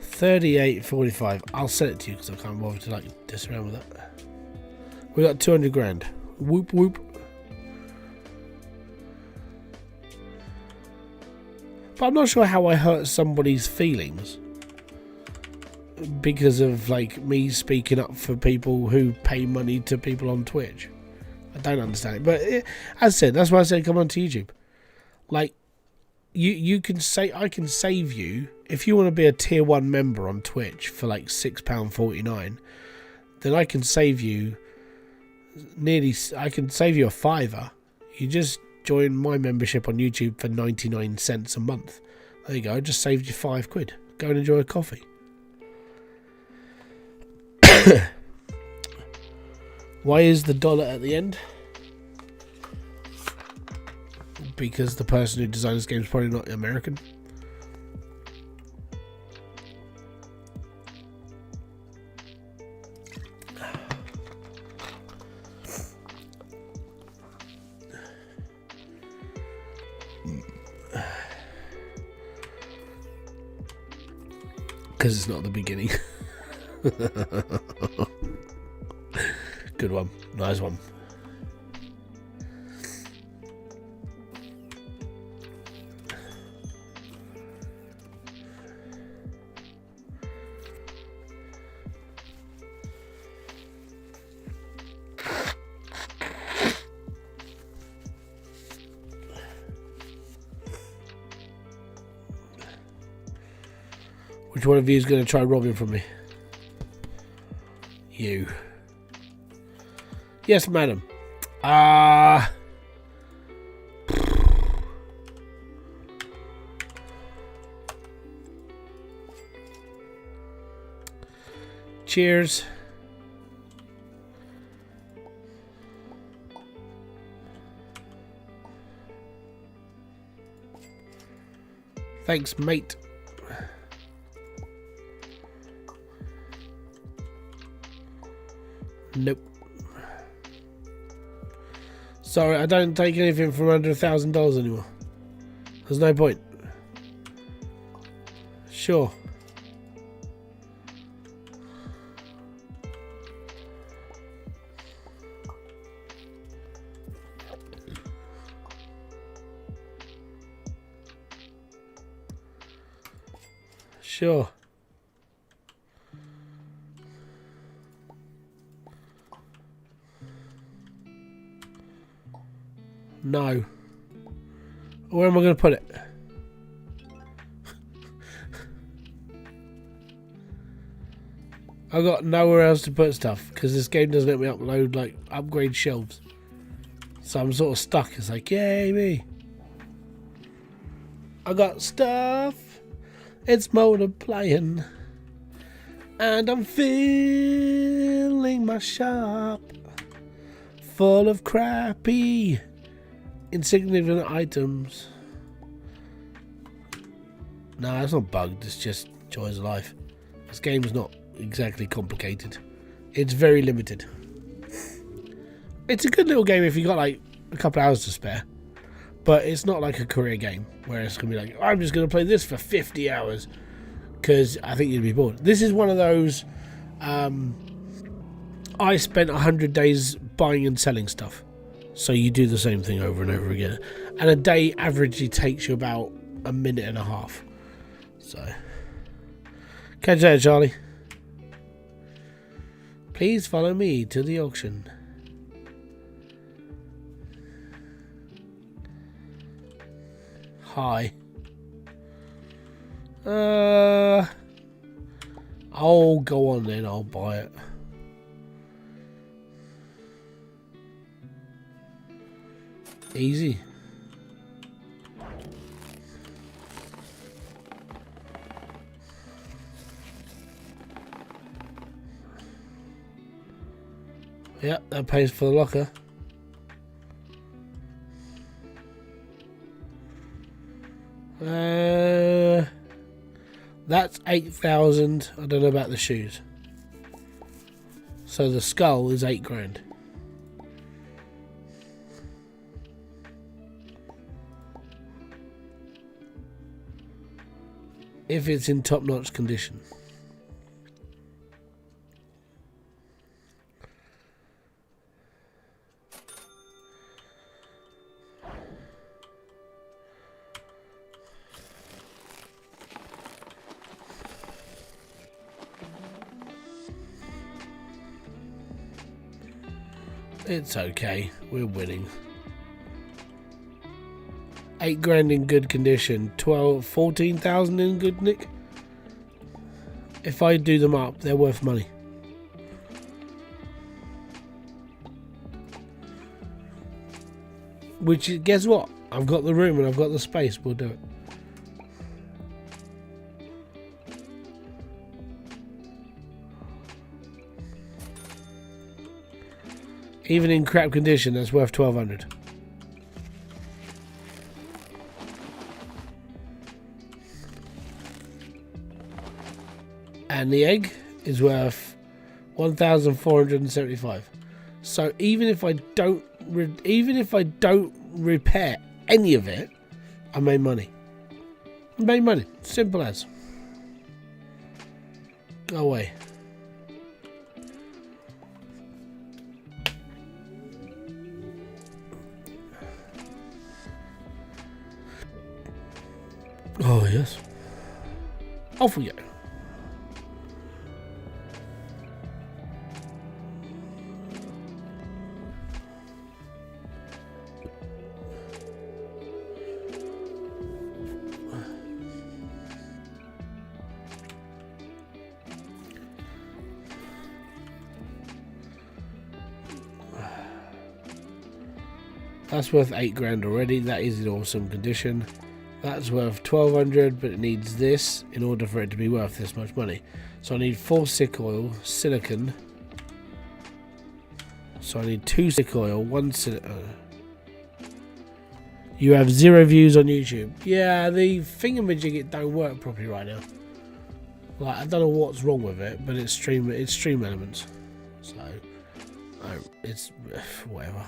38.45. I'll sell it to you because I can't bother to like diss around with that. We got 200 grand. Whoop whoop. But I'm not sure how I hurt somebody's feelings because of like me speaking up for people who pay money to people on Twitch. I don't understand it. But as I said, that's why I said come on to YouTube. Like, you can say, I can save you if you want to be a tier 1 member on Twitch for like £6.49. Then I can save you I can save you a £5. You just join my membership on YouTube for 99 cents a month. There you go. I just saved you £5. Go and enjoy a coffee. Why is the dollar at the end? Because the person who designed this game is probably not American. Because it's not the beginning. Good one. Nice one. Which one of you is going to try robbing from me? You. Yes, madam. Cheers. Thanks, mate. Nope. Sorry, I don't take anything from under $1,000 anymore. There's no point. Sure. Sure. No. Where am I going to put it? I've got nowhere else to put stuff because this game doesn't let me upload, like, upgrade shelves. So I'm sort of stuck. It's like, yay me. I got stuff. It's multiplying. And I'm filling my shop full of crappy, insignificant items. Nah, it's not bugged. It's just joys of life. This game is not exactly complicated. It's very limited. It's a good little game if you got like a couple hours to spare, but it's not like a career game where it's gonna be like, I'm just gonna play this for 50 hours because I think you'd be bored. This is one of those I spent 100 days buying and selling stuff, so you do the same thing over and over again, and a day averagely takes you about a minute and a half. So catch you later, Charlie. Please follow me to the auction. Hi. I'll go on then, I'll buy it. Easy. Yep, that pays for the locker. That's 8,000. I don't know about the shoes. So the skull is 8 grand. If it's in top-notch condition. It's okay, we're winning. 8 grand in good condition, 14,000 in good nick. If I do them up, they're worth money. Which, guess what? I've got the room and I've got the space, we'll do it. Even in crap condition, that's worth 1,200. And the egg is worth 1,475. So even if I don't repair any of it, I made money. I made money. Simple as. Go away. Oh, yes. Off we go. That's worth 8 grand already. That is in awesome condition. That's worth 1,200, but it needs this in order for it to be worth this much money. So I need 4 sick oil, silicon. So I need 2 sick oil, 1 silicon. You have 0 views on YouTube. Yeah, the thingamajig, it don't work properly right now. Like, I don't know what's wrong with it, but it's stream elements. So it's whatever.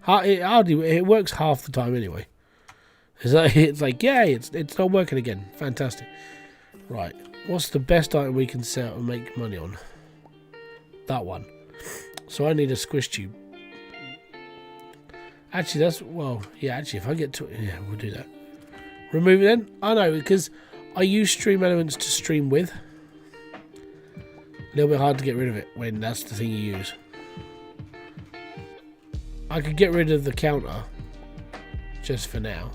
It works half the time anyway. It's like yeah, it's not working again. Fantastic. Right, what's the best item we can sell and make money on? That one. So I need a squish tube. Actually, actually, if I get to it, yeah, we'll do that. Remove it then? I know, because I use stream elements to stream with. A little bit hard to get rid of it when that's the thing you use. I could get rid of the counter just for now.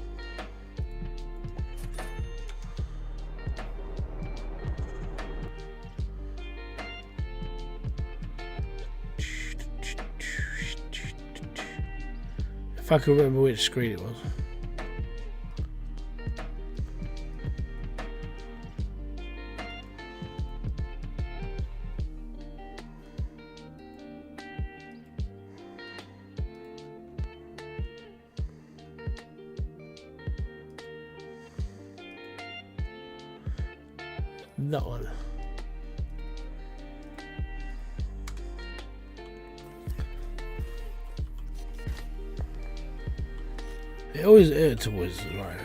If I can remember which screen it was. That one. It's always right.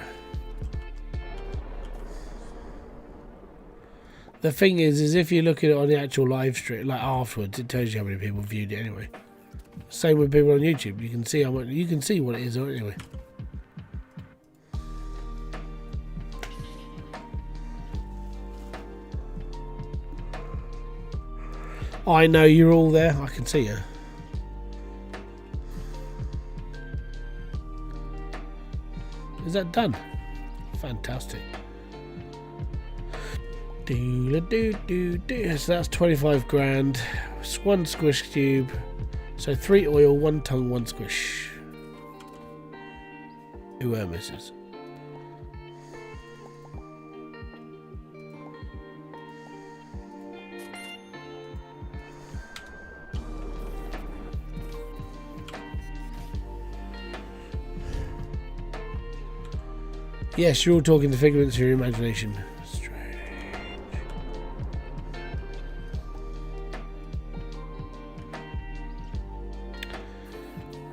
The thing is if you look at it on the actual live stream, like afterwards, it tells you how many people viewed it anyway. Same with people on YouTube. You can see how much. You can see what it is anyway. I know you're all there. I can see you. Is that done? Fantastic. So that's 25 grand. 1 squish cube. So 3 oil, 1 tongue, 1 squish. Who misses? Yes, you're all talking the figments of your imagination. Strange.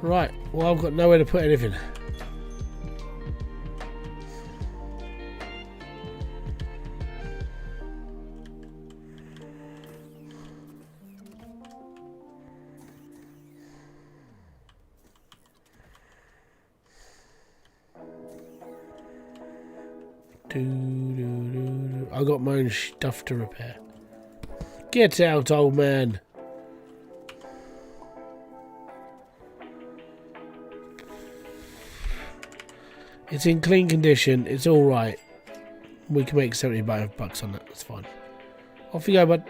Right, well, I've got nowhere to put anything. I got my own stuff to repair. Get out, old man. It's in clean condition. It's all right. We can make 75 bucks on that. That's fine. Off you go, bud.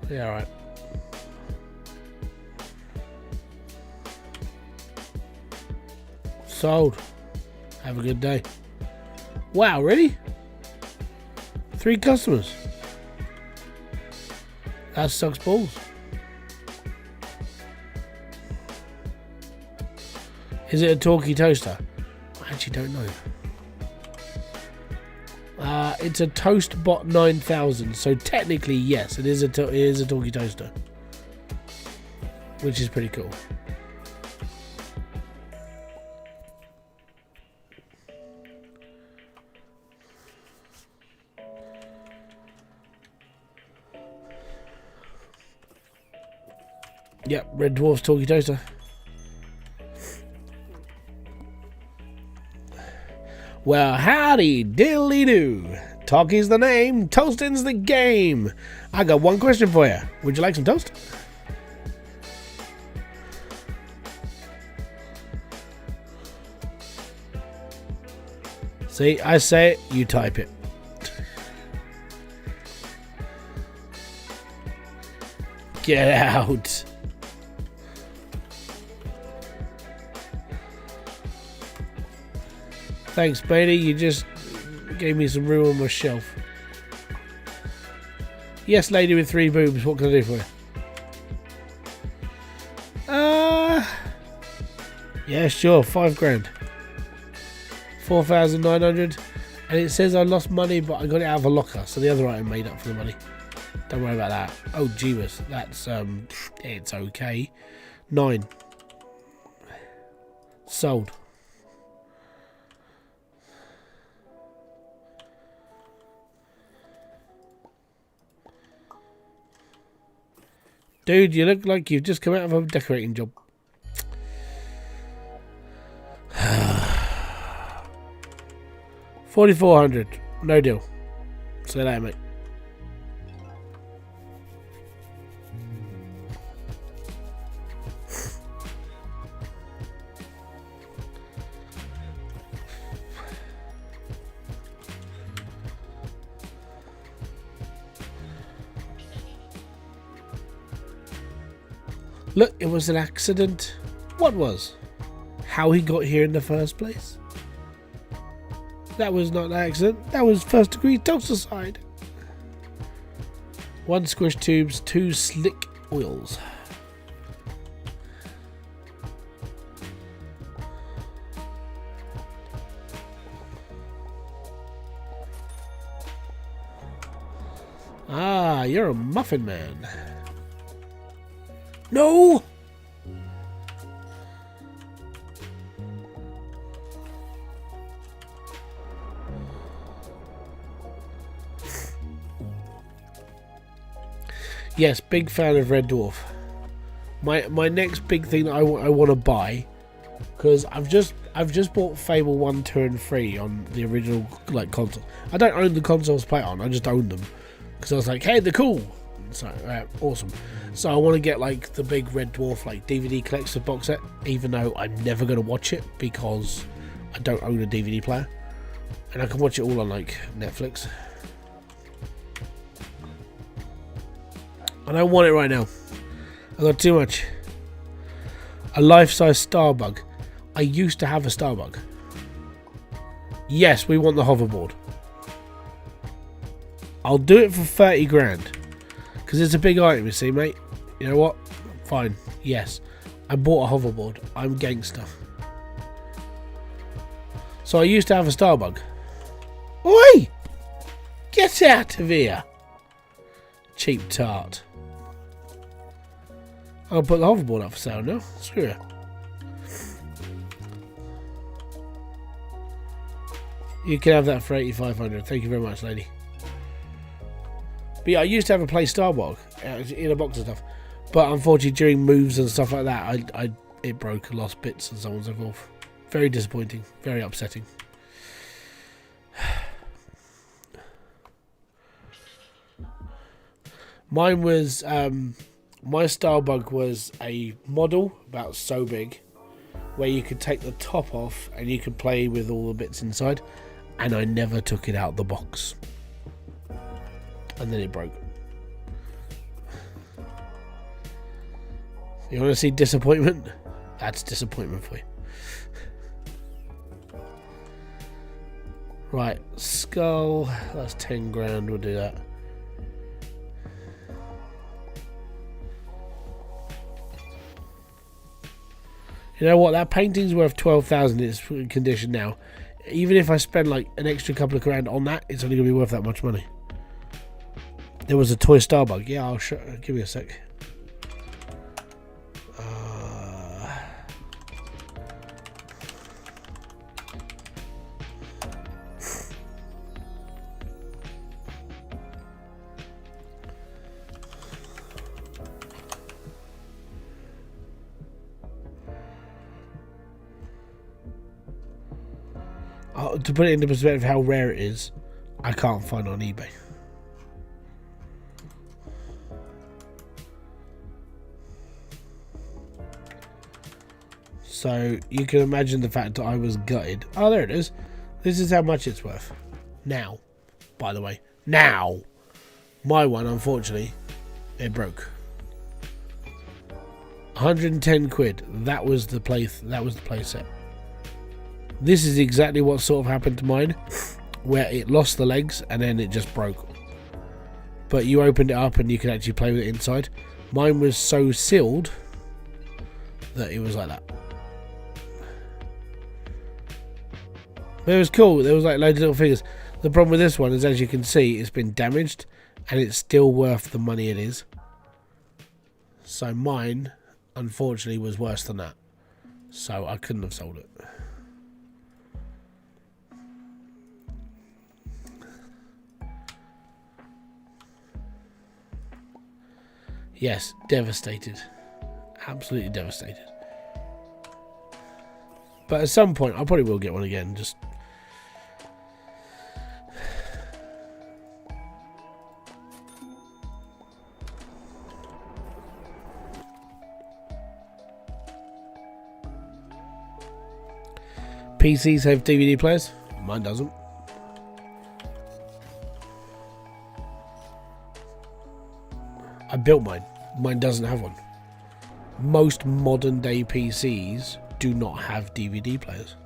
Yeah, all right. Sold. Have a good day. Wow, really? 3 customers. That sucks balls. Is it a talkie toaster? I actually don't know. It's a ToastBot 9000, so technically yes, it is a talkie toaster, which is pretty cool. Yep, Red Dwarf's talkie toaster. Well, howdy diddly do. Talkie's the name, toasting's the game. I got one question for you. Would you like some toast? See, I say it, you type it. Get out. Thanks, matey. You just gave me some room on my shelf. Yes, lady with 3 boobs. What can I do for you? Yeah, sure. 5 grand. 4,900. And it says I lost money, but I got it out of a locker, so the other item made up for the money. Don't worry about that. Oh, Jeebus. That's, it's okay. 9. Sold. Dude, you look like you've just come out of a decorating job. $4,400. No deal. See you later, mate. Look, it was an accident. What was? How he got here in the first place? That was not an accident. That was first degree toastercide. 1 squish tubes, 2 slick oils. Ah, you're a muffin man. No! Yes, big fan of Red Dwarf. My next big thing that I want to buy, because I've just bought Fable 1, 2 and 3 on the original like console. I don't own the consoles to play it on, I just own them because I was like, hey, they're cool. So awesome. So I want to get like the big Red Dwarf like DVD collector box set, even though I'm never going to watch it because I don't own a DVD player, and I can watch it all on like Netflix. I don't want it right now. I got too much. A life-size Starbug. I used to have a Starbug. Yes, we want the hoverboard. I'll do it for 30 grand. Because it's a big item, you see, mate. You know what? Fine. Yes. I bought a hoverboard. I'm gangster. So I used to have a Starbug. Oi! Get out of here! Cheap tart. I'll put the hoverboard up for sale now. Screw it. You can have that for 8,500. Thank you very much, lady. But yeah, I used to have a play Starbug in a box and stuff. But unfortunately, during moves and stuff like that, it broke and lost bits and so on and so forth. Very disappointing. Very upsetting. Mine was... my Starbug was a model about so big where you could take the top off and you could play with all the bits inside, and I never took it out the box, and then it broke. You want to see disappointment? That's disappointment for you. Right, skull, that's 10 grand, we'll do that. You know what? That painting's worth 12,000 in its condition now. Even if I spend like an extra couple of grand on that, it's only going to be worth that much money. There was a toy Starbug. Yeah, I'll show. Give me a sec. To put it into perspective how rare it is, I can't find it on eBay. So you can imagine the fact that I was gutted. Oh, there it is. This is how much it's worth. Now, by the way. Now! My one, unfortunately, it broke. 110 quid. That was the play set. This is exactly what sort of happened to mine, where it lost the legs and then it just broke. But you opened it up and you could actually play with it inside. Mine was so sealed that it was like that. But it was cool. There was like loads of little figures. The problem with this one is, as you can see, it's been damaged and it's still worth the money it is. So mine, unfortunately, was worse than that. So I couldn't have sold it. Yes, devastated. Absolutely devastated. But at some point, I probably will get one again. Just PCs have DVD players. Mine doesn't. I built mine. Mine doesn't have one. Most modern day PCs do not have DVD players.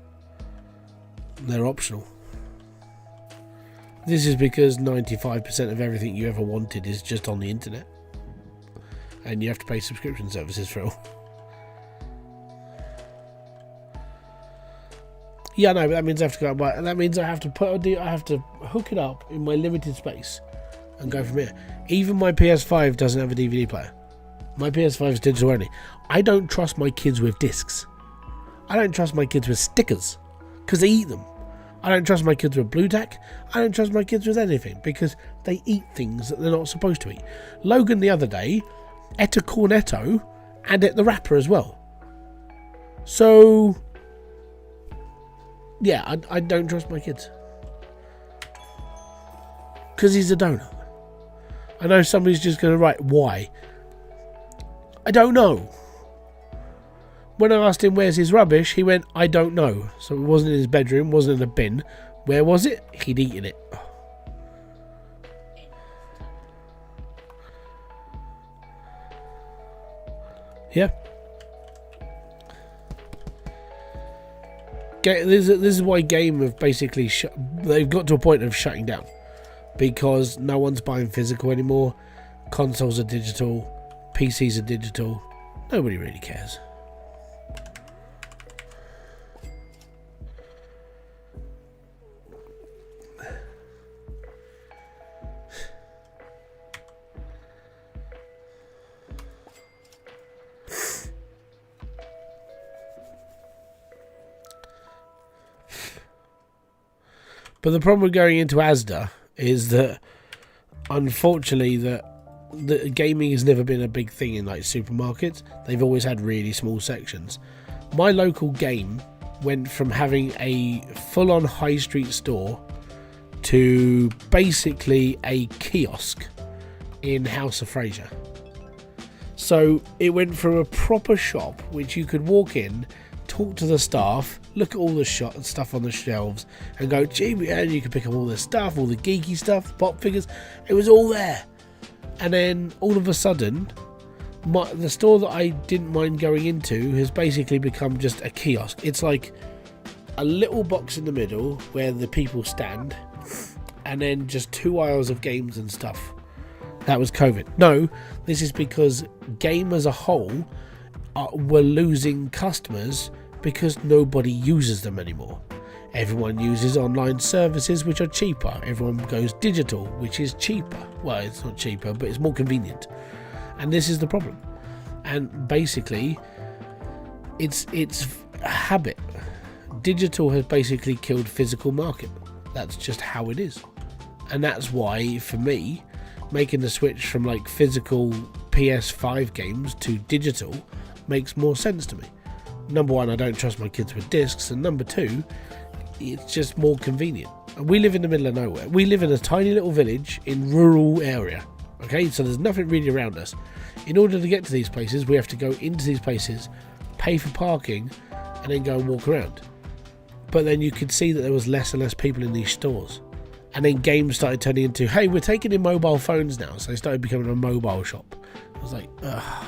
They're optional. This is because 95% of everything you ever wanted is just on the internet. And you have to pay subscription services for it all. Yeah, no, but that means I have to go and buy it. And that means I have to hook it up in my limited space and go from here. Even my PS5 doesn't have a DVD player. My PS5 is digital only. I don't trust my kids with discs. I don't trust my kids with stickers because they eat them. I don't trust my kids with blue tack. I don't trust my kids with anything because they eat things that they're not supposed to eat. Logan the other day ate a cornetto and ate the wrapper as well. So yeah, I don't trust my kids because he's a donut. I know somebody's just going to write why. I don't know. When I asked him where's his rubbish, he went, I don't know. So it wasn't in his bedroom, wasn't in a bin. Where was it? He'd eaten it. Yeah. This is why Game have basically they've got to a point of shutting down because no one's buying physical anymore. Consoles are digital, PCs are digital. Nobody really cares. But the problem with going into Asda is that, unfortunately, the gaming has never been a big thing in like supermarkets. They've always had really small sections. My local Game went from having a full-on high street store to basically a kiosk in House of Fraser. So it went from a proper shop which you could walk in, talk to the staff, look at all the stuff on the shelves and go, gee, and you could pick up all this stuff, all the geeky stuff, pop figures. It was all there. And then all of a sudden, the store that I didn't mind going into has basically become just a kiosk. It's like a little box in the middle where the people stand and then just 2 aisles of games and stuff. That was COVID. No, this is because Game as a whole were losing customers because nobody uses them anymore. Everyone uses online services which are cheaper. Everyone goes digital, which is cheaper. Well, it's not cheaper, but it's more convenient. And this is the problem. And basically, it's a habit. Digital has basically killed physical market. That's just how it is. And that's why, for me, making the switch from like physical PS5 games to digital makes more sense to me. Number one, I don't trust my kids with discs, and number two, it's just more convenient. And we live in the middle of nowhere. We live in a tiny little village in rural area. Okay, so there's nothing really around us. In order to get to these places, we have to go into these places, pay for parking, and then go and walk around. But then you could see that there was less and less people in these stores. And then games started turning into, hey, we're taking in mobile phones now. So they started becoming a mobile shop. I was like, ugh.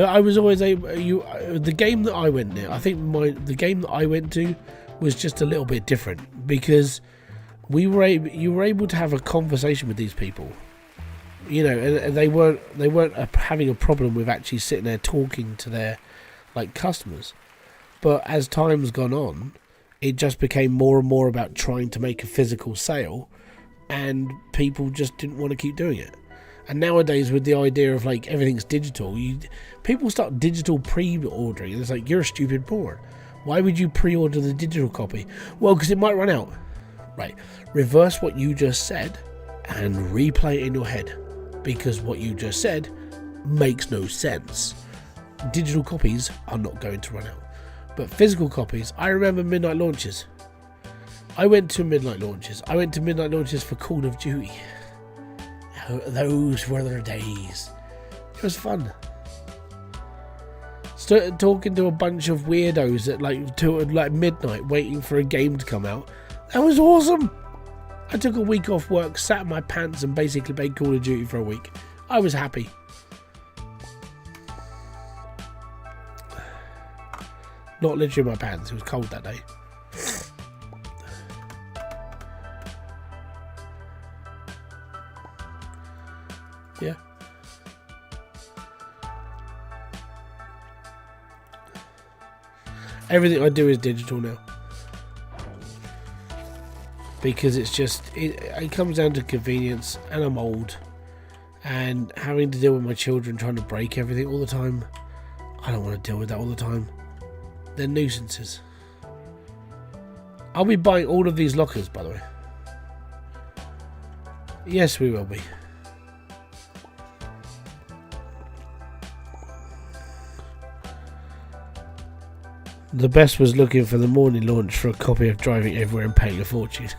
I was always able. The game that I went near, I think the game that I went to was just a little bit different because you were able to have a conversation with these people, you know, and they weren't having a problem with actually sitting there talking to their like customers. But as time's gone on, it just became more and more about trying to make a physical sale, and people just didn't want to keep doing it. And nowadays, with the idea of like everything's digital, people start digital pre-ordering, and it's like, you're a stupid moron. Why would you pre-order the digital copy? Well, because it might run out. Right. Reverse what you just said and replay it in your head, because what you just said makes no sense. Digital copies are not going to run out. But physical copies, I remember midnight launches. I went to midnight launches for Call of Duty. Those were the days. It was fun. Started talking to a bunch of weirdos at like midnight waiting for a game to come out. That was awesome. I took a week off work, sat in my pants and basically played Call of Duty for a week. I was happy. Not literally in my pants, it was cold that day. Yeah. Everything I do is digital now. Because it's just, it comes down to convenience, and I'm old. And having to deal with my children trying to break everything all the time. I don't want to deal with that all the time. They're nuisances. I'll be buying all of these lockers, by the way. Yes, we will be. The best was looking for the morning launch for a copy of Driving Everywhere and Paying a Fortune.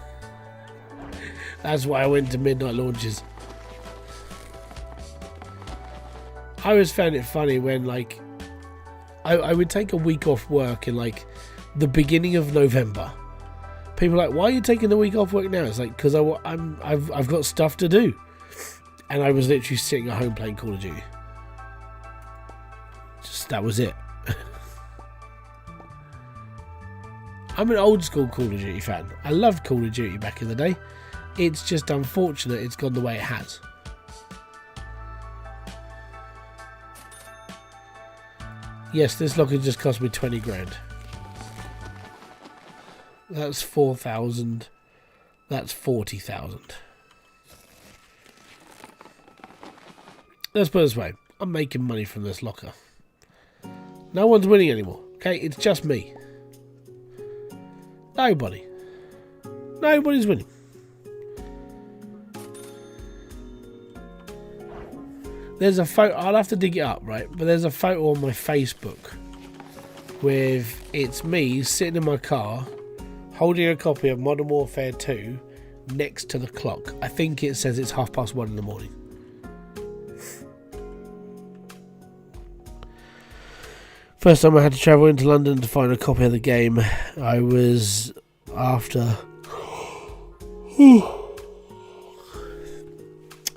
That's why I went to midnight launches. I always found it funny when, like, I would take a week off work in like the beginning of November. People are like, why are you taking the week off work now? It's like, because I've got stuff to do. And I was literally sitting at home playing Call of Duty. Just, that was it. I'm an old school Call of Duty fan. I loved Call of Duty back in the day. It's just unfortunate it's gone the way it has. Yes, this locker just cost me 20 grand. That's 4,000. That's 40,000. Let's put it this way. I'm making money from this locker. No one's winning anymore. Okay, it's just me. Nobody. Nobody's winning. There's a photo, I'll have to dig it up, right? But there's a photo on my Facebook with, it's me sitting in my car holding a copy of Modern Warfare 2 next to the clock. I think it says it's 1:30 in the morning. First time I had to travel into London to find a copy of the game, I was after...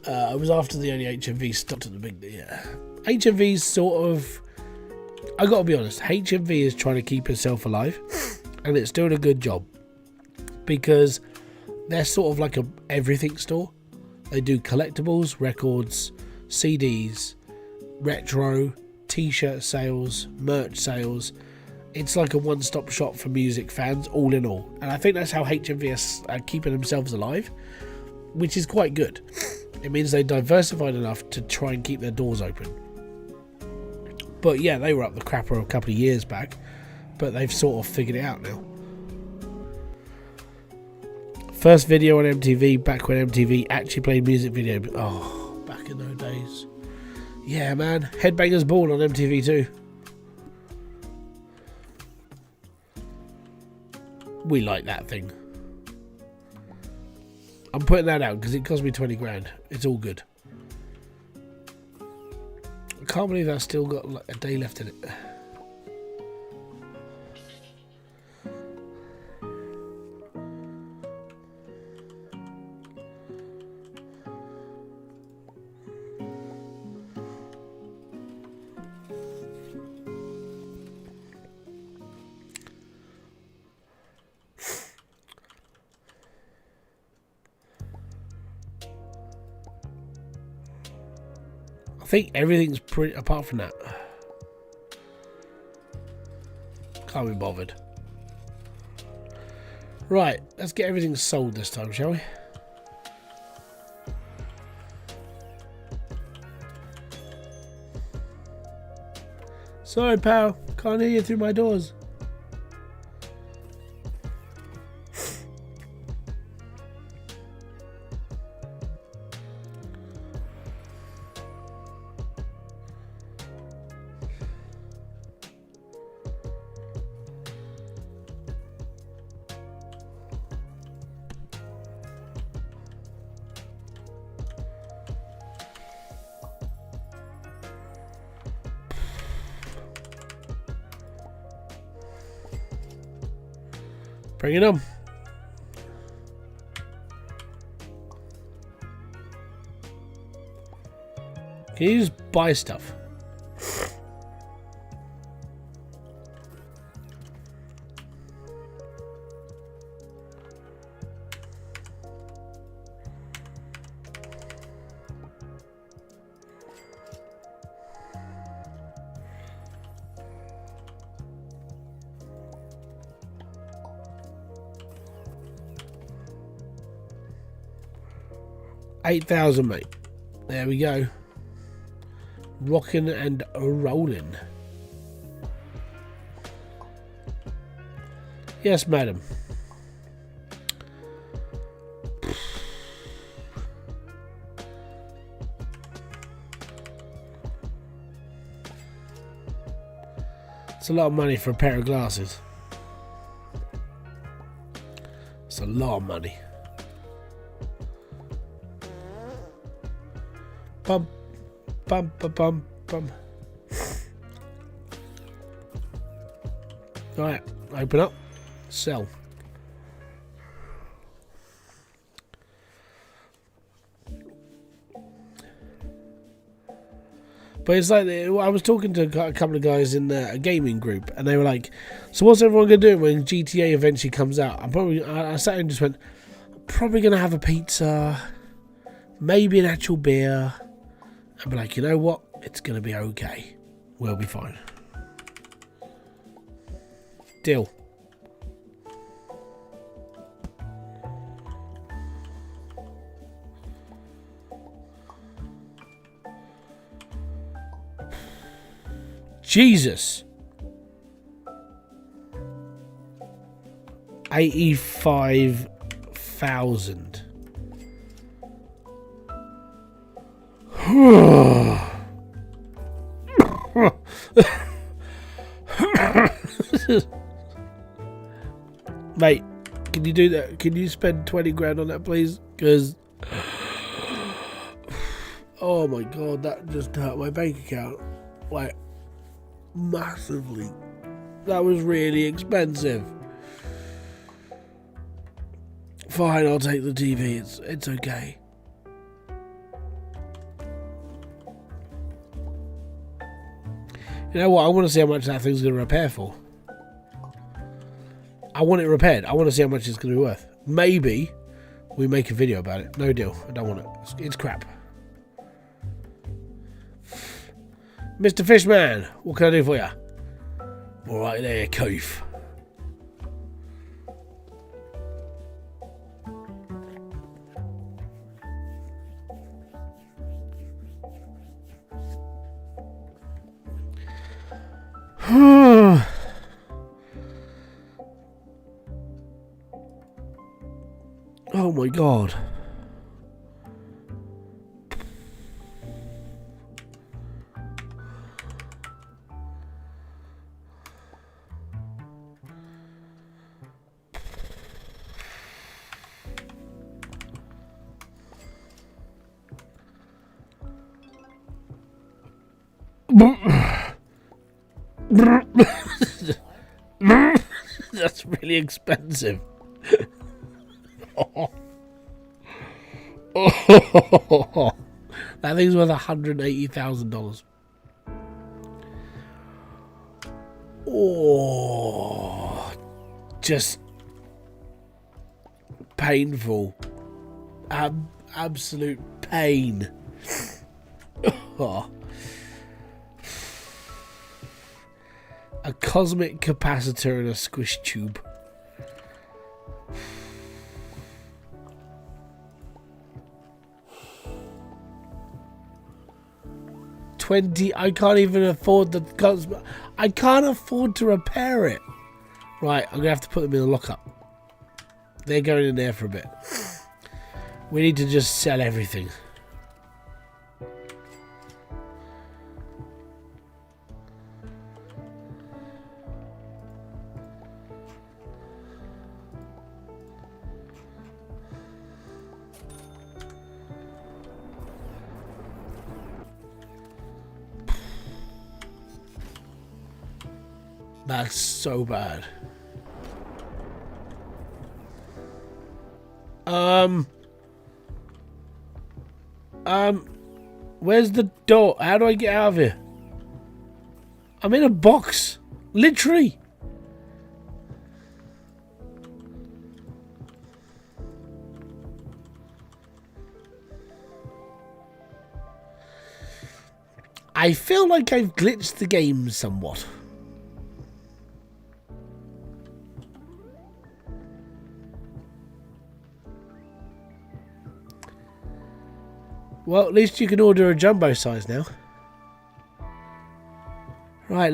I was after the only HMV stopped at the big... Yeah. HMV's sort of... I gotta be honest, HMV is trying to keep itself alive, and it's doing a good job. Because they're sort of like a everything store. They do collectibles, records, CDs, retro, t-shirt sales, merch sales. It's like a one-stop shop for music fans, all in all. And I think that's how HMV are keeping themselves alive, which is quite good. It means they diversified enough to try and keep their doors open. But yeah, they were up the crapper a couple of years back, but they've sort of figured it out now. First video on MTV, back when MTV actually played music video. Oh, back in those days. Yeah, man. Headbangers Ball on MTV too. We like that thing. I'm putting that out because it cost me 20 grand. It's all good. I can't believe I've still got like a day left in it. I think everything's pretty apart from that. Can't be bothered. Right, let's get everything sold this time, shall we? Sorry, pal. Can't hear you through my doors. Bring it on. Can you just buy stuff? $8,000, mate. There we go. Rocking and rolling. Yes, madam. It's a lot of money for a pair of glasses. It's a lot of money. Bum, bum, bum, bum, bum. Right, open up, sell. But it's like, I was talking to a couple of guys in a gaming group, and they were like, so what's everyone going to do when GTA eventually comes out? I sat and just went, I'm probably going to have a pizza, maybe an actual beer. I'd be like, you know what? It's going to be okay. We'll be fine. Deal. Jesus. 85,000. Mate, can you do that? Can you spend 20 grand on that, please? Because oh my god, that just hurt my bank account like massively. That was really expensive. Fine, I'll take the TV. It's okay. You know what? I want to see how much that thing's going to repair for. I want it repaired. I want to see how much it's going to be worth. Maybe we make a video about it. No deal. I don't want it. It's crap. Mr. Fishman, what can I do for you? All right there, Keith. Oh my god. That's really expensive. That thing's worth $180,000. Oh, just painful. Absolute pain. Oh. A cosmic capacitor and a squish tube. I can't even afford the cosmic. I can't afford to repair it. Right, I'm gonna have to put them in the lockup. They're going in there for a bit. We need to just sell everything. That's so bad. Where's the door? How do I get out of here? I'm in a box. Literally. I feel like I've glitched the game somewhat. Well, at least you can order a jumbo size now. Right,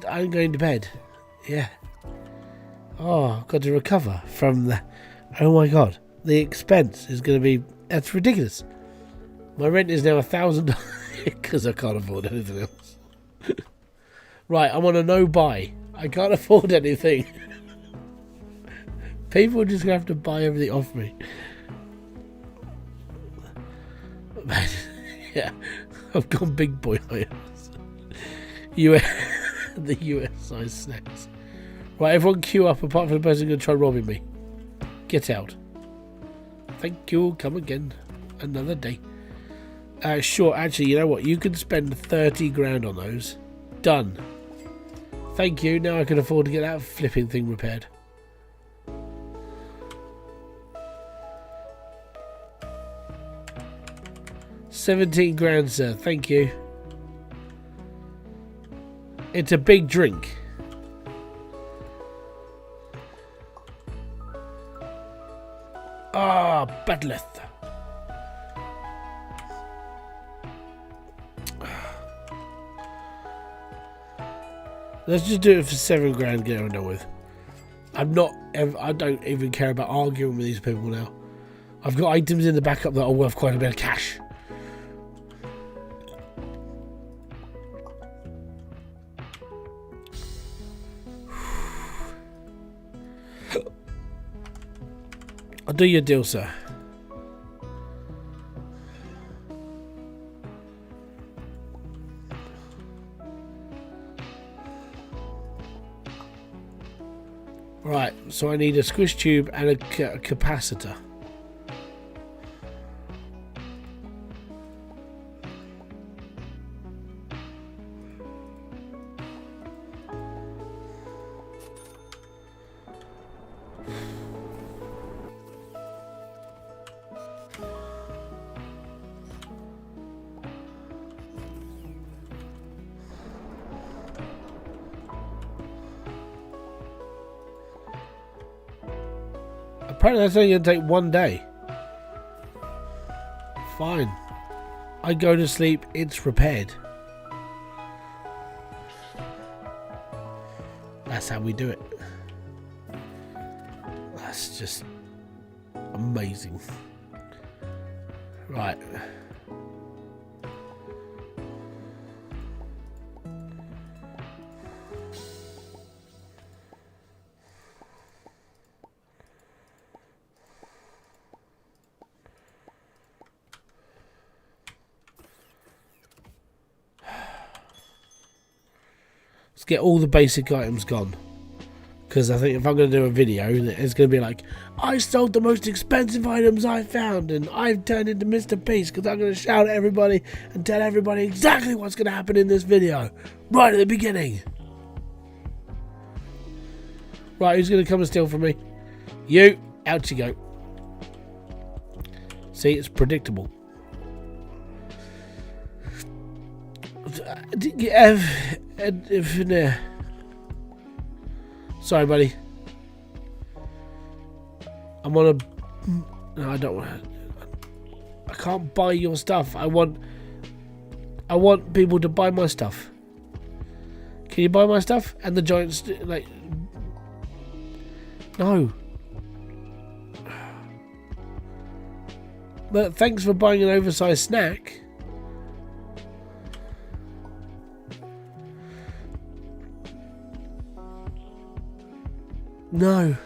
I'm going to bed. Yeah. Oh, I've got to recover from the... Oh my god. The expense is going to be... That's ridiculous. My rent is now $1,000 because I can't afford anything else. Right, I'm on a no-buy. I can't afford anything. People are just going to have to buy everything off me. Yeah, I've gone big boy items. The US size snacks. Right, everyone queue up apart from the person going to try robbing me. Get out. Thank you, come again. Another day. Sure, actually, you know what? You can spend 30 grand on those. Done. Thank you, now I can afford to get that flipping thing repaired. $17 grand, sir. Thank you. It's a big drink. Ah, Badleth. Let's just do it for 7 grand. Get it done with. I don't even care about arguing with these people now. I've got items in the backup that are worth quite a bit of cash. I'll do your deal, sir. Right, so I need a squish tube and a capacitor. Apparently that's only going to take 1 day. Fine. I go to sleep, it's repaired. That's how we do it. That's just amazing. Right. Let's get all the basic items gone. Because I think if I'm going to do a video, it's going to be like, I sold the most expensive items I found and I've turned into Mr. Beast because I'm going to shout at everybody and tell everybody exactly what's going to happen in this video. Right at the beginning. Right, who's going to come and steal from me? You. Out you go. See, it's predictable. Sorry, buddy. I'm on a... No, I don't want to... I can't buy your stuff. I want people to buy my stuff. Can you buy my stuff? And the giants, like... No. But thanks for buying an oversized snack. No.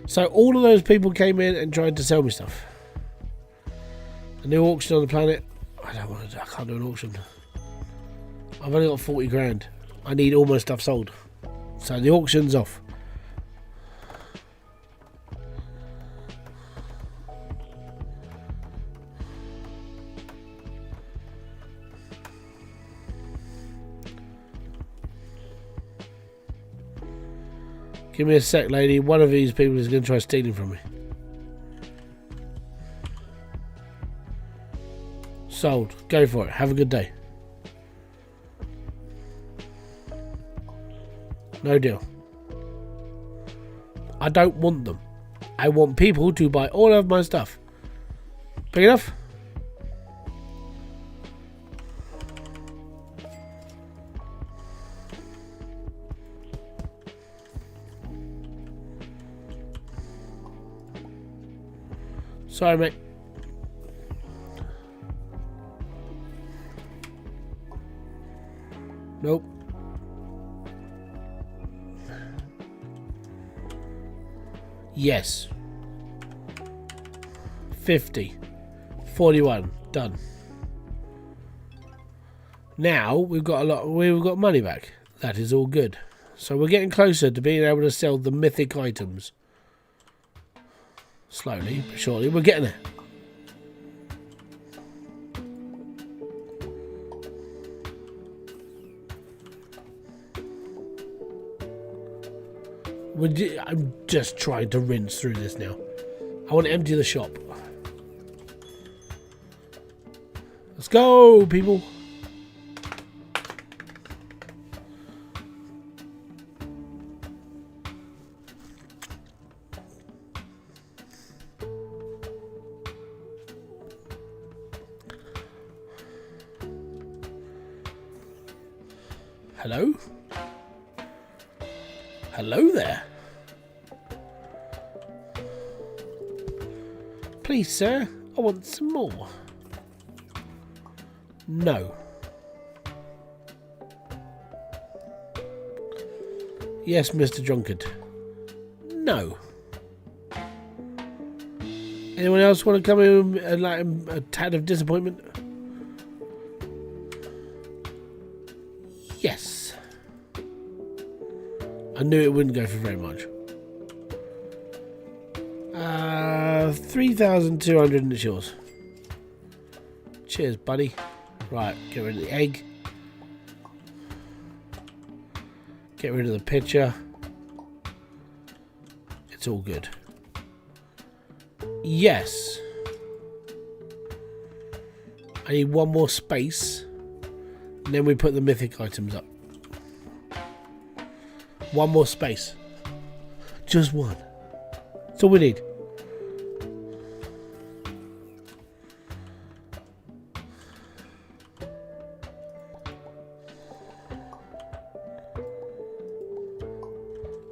So all of those people came in and tried to sell me stuff. A new auction on the planet. I can't do an auction. I've only got 40 grand. I need all my stuff sold. So the auction's off. Give me a sec, lady. One of these people is going to try stealing from me. Sold. Go for it. Have a good day. No deal. I don't want them. I want people to buy all of my stuff. Big enough? Sorry, mate. Nope. Yes. 50. 41. Done. Now we've got money back. That is all good. So we're getting closer to being able to sell the mythic items. Slowly but surely we're getting there. I'm just trying to rinse through this now. I want to empty the shop. Let's go, people. Hello? Hello there. Please, sir, I want some more. No. Yes, Mr. Drunkard. No. Anyone else want to come in and like a tad of disappointment? Yes. I knew it wouldn't go for very much. 3,200 and it's yours. Cheers, buddy. Right, get rid of the egg. Get rid of the picture. It's all good. Yes. I need one more space. And then we put the mythic items up. One more space. Just one. That's all we need.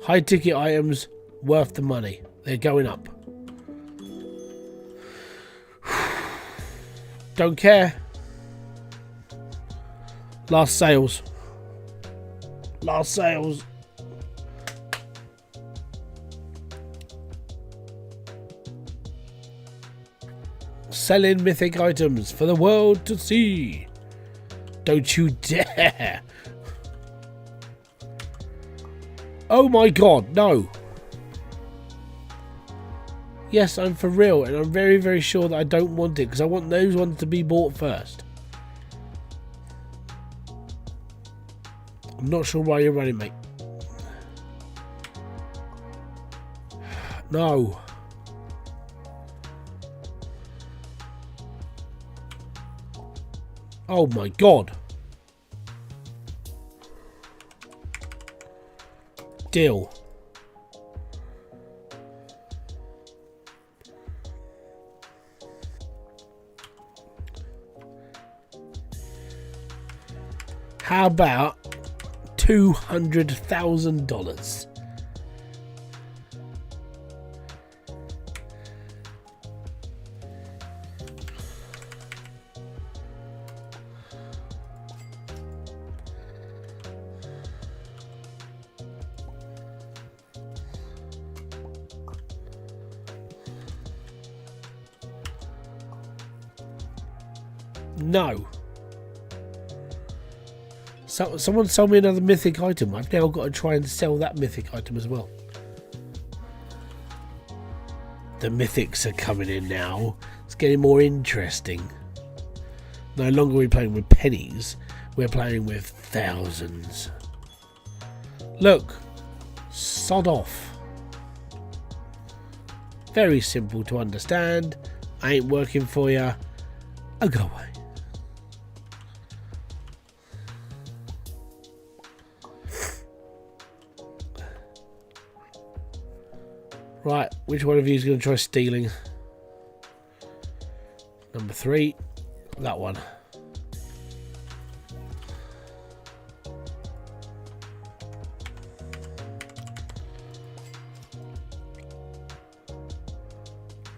High ticket items worth the money. They're going up. Don't care. Last sales. Last sales. Selling mythic items for the world to see. Don't you dare. Oh my god, no. Yes, I'm for real, and I'm very, very sure that I don't want it, because I want those ones to be bought first. I'm not sure why you're running, mate. No. Oh my god. Deal. How about $200,000? No. So, someone sold me another mythic item. I've now got to try and sell that mythic item as well. The mythics are coming in now. It's getting more interesting. No longer are we playing with pennies. We're playing with thousands. Look. Sod off. Very simple to understand. I ain't working for you. I'll go away. Right, which one of you is going to try stealing? Number 3, that one.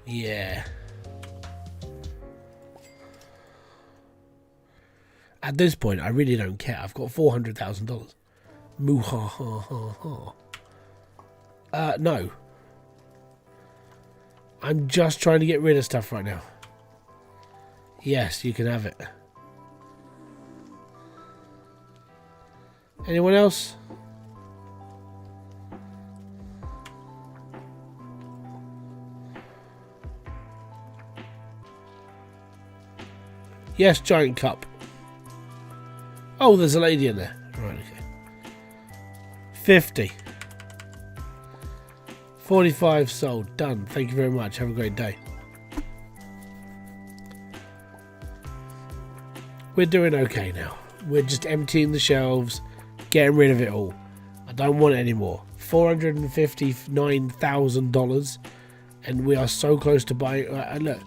Yeah. At this point, I really don't care. I've got $400,000. Moo ha ha ha ha. No. I'm just trying to get rid of stuff right now. Yes, you can have it. Anyone else? Yes, giant cup. Oh, there's a lady in there. Right, okay. 50. 45 sold. Done. Thank you very much. Have a great day. We're doing okay now. We're just emptying the shelves, getting rid of it all. I don't want it anymore. $459,000, and we are so close to buying. Look,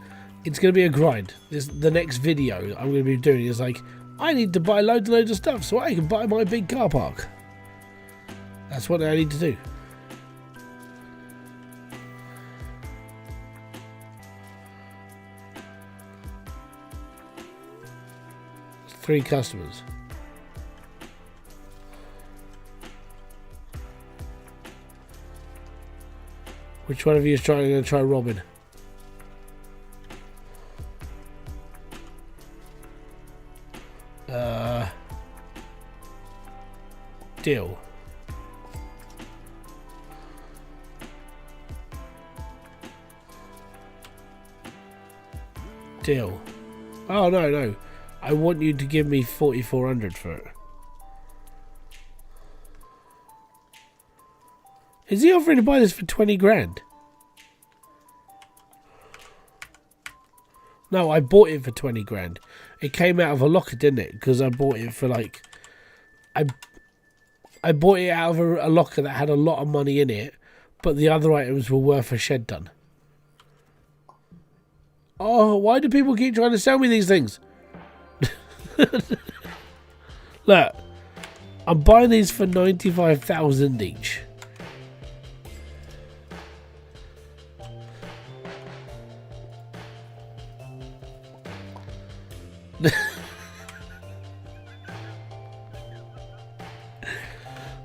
it's going to be a grind. The next video I'm going to be doing is like, I need to buy loads and loads of stuff so I can buy my big car park. That's what I need to do. Three customers. Which one of you is going to try robbing? Deal. Deal. Oh no. I want you to give me 4,400 for it. Is he offering to buy this for 20 grand? No, I bought it for 20 grand. It came out of a locker, didn't it? Because I bought it for like... I bought it out of a locker that had a lot of money in it, but the other items were worth a shed ton. Oh, why do people keep trying to sell me these things? Look, I'm buying these for 95,000 each.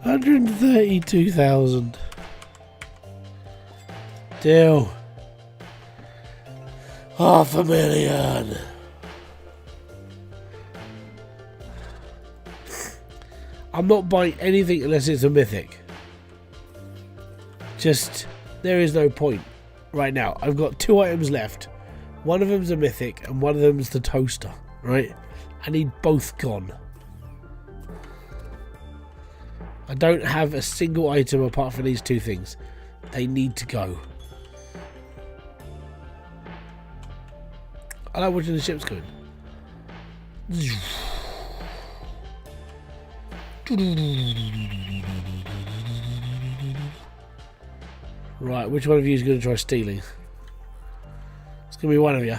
$132,000. Deal. $500,000. I'm not buying anything unless it's a mythic. Just, there is no point right now. I've got 2 items left. One of them's a mythic and one of them's the toaster, right? I need both gone. I don't have a single item apart from these 2 things. They need to go. I like watching the ships going. Right, which one of you is going to try stealing? It's going to be one of you.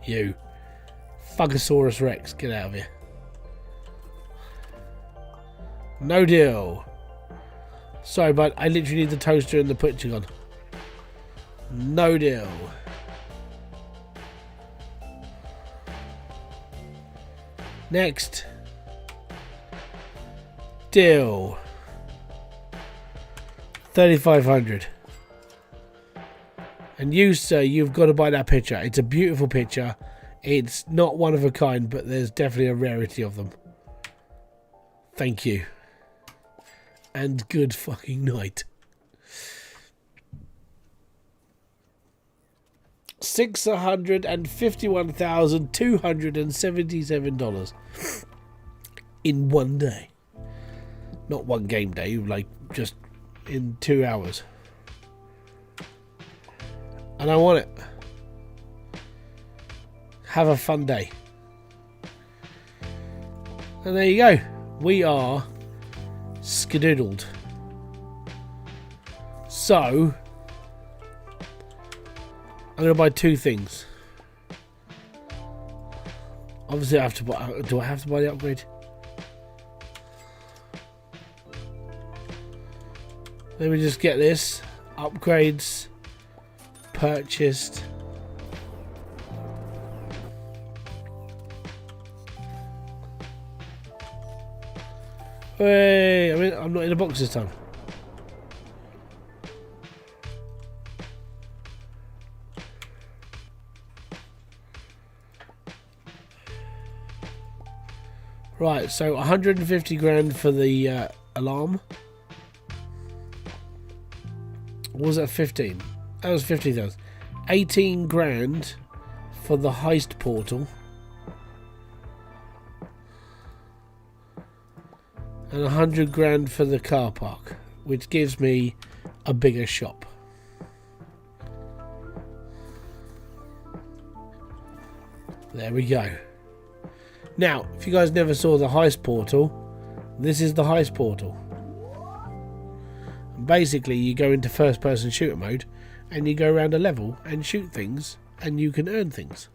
You. Fugosaurus Rex, get out of here. No deal. Sorry, but I literally need the toaster and the picture gun. No deal. Next. Deal. 3,500. And you, sir, you've got to buy that picture. It's a beautiful picture. It's not one of a kind, but there's definitely a rarity of them. Thank you. And good fucking night. $651,277 in one day. Not one game day, like just in 2 hours. And I want it. Have a fun day. And there you go. We are skedoodled. So I'm going to buy two things. Obviously I have to buy... Do I have to buy the upgrade? Let me just get this. Upgrades. Purchased. Hey, I'm not in a box this time. Right, so 150 grand for the alarm. Or was that 15? That was 15,000. 18 grand for the heist portal. And 100 grand for the car park, which gives me a bigger shop. There we go. Now, if you guys never saw the heist portal, this is the heist portal. And basically, you go into first-person shooter mode, and you go around a level and shoot things, and you can earn things.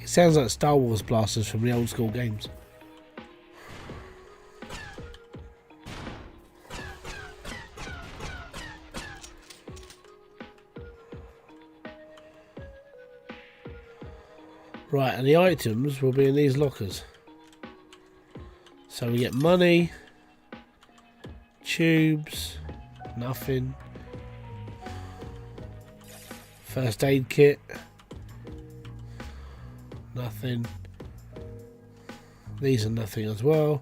It sounds like Star Wars blasters from the old school games. Right, and the items will be in these lockers. So we get money, tubes, nothing, first aid kit, nothing, these are nothing as well.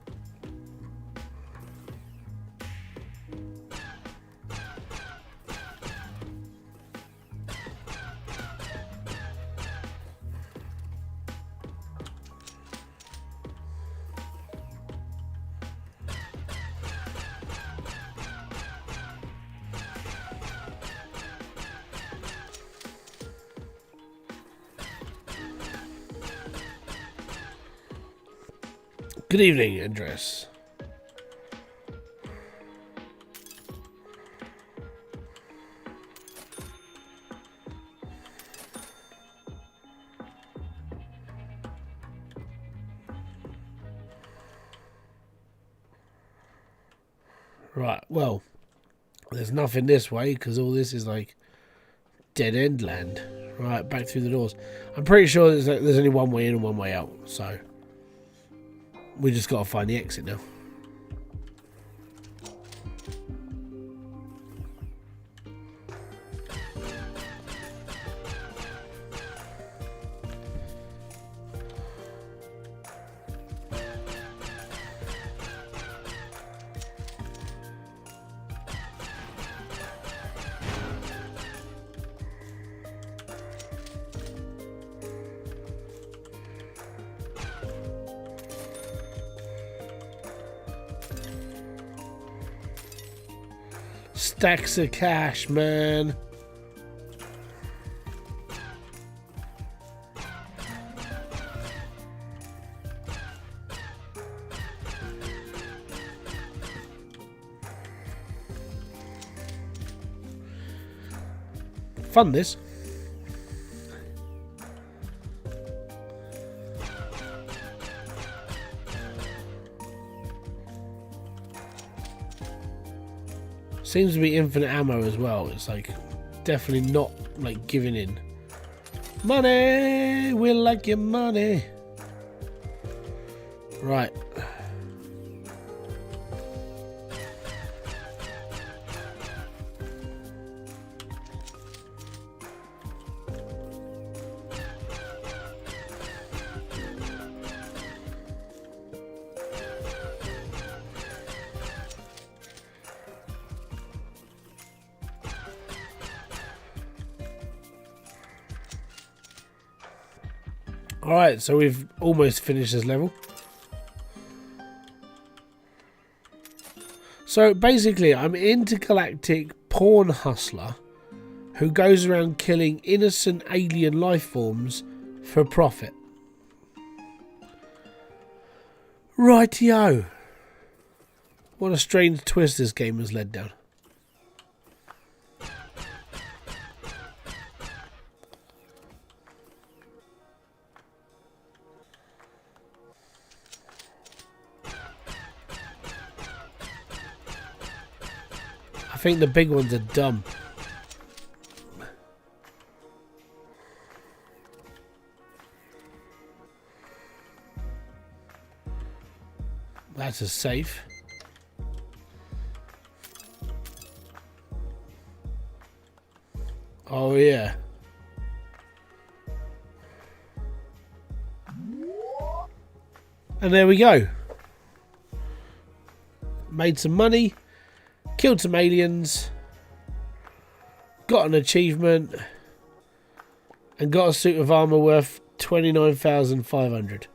Good evening, Andres. Right, well, there's nothing this way because all this is like dead end land. Right, back through the doors. I'm pretty sure there's only one way in and one way out, so we just got to find the exit now. Stacks of cash, man. Fun this. Seems to be infinite ammo as well. It's like definitely not like giving in. Money, we like your money. Right. Alright, so we've almost finished this level. So basically, I'm an intergalactic porn hustler who goes around killing innocent alien life forms for profit. Rightio. What a strange twist this game has led down. I think the big ones are dumb. That's a safe. Oh yeah. And there we go. Made some money. Killed some aliens, got an achievement, and got a suit of armor worth 29,500.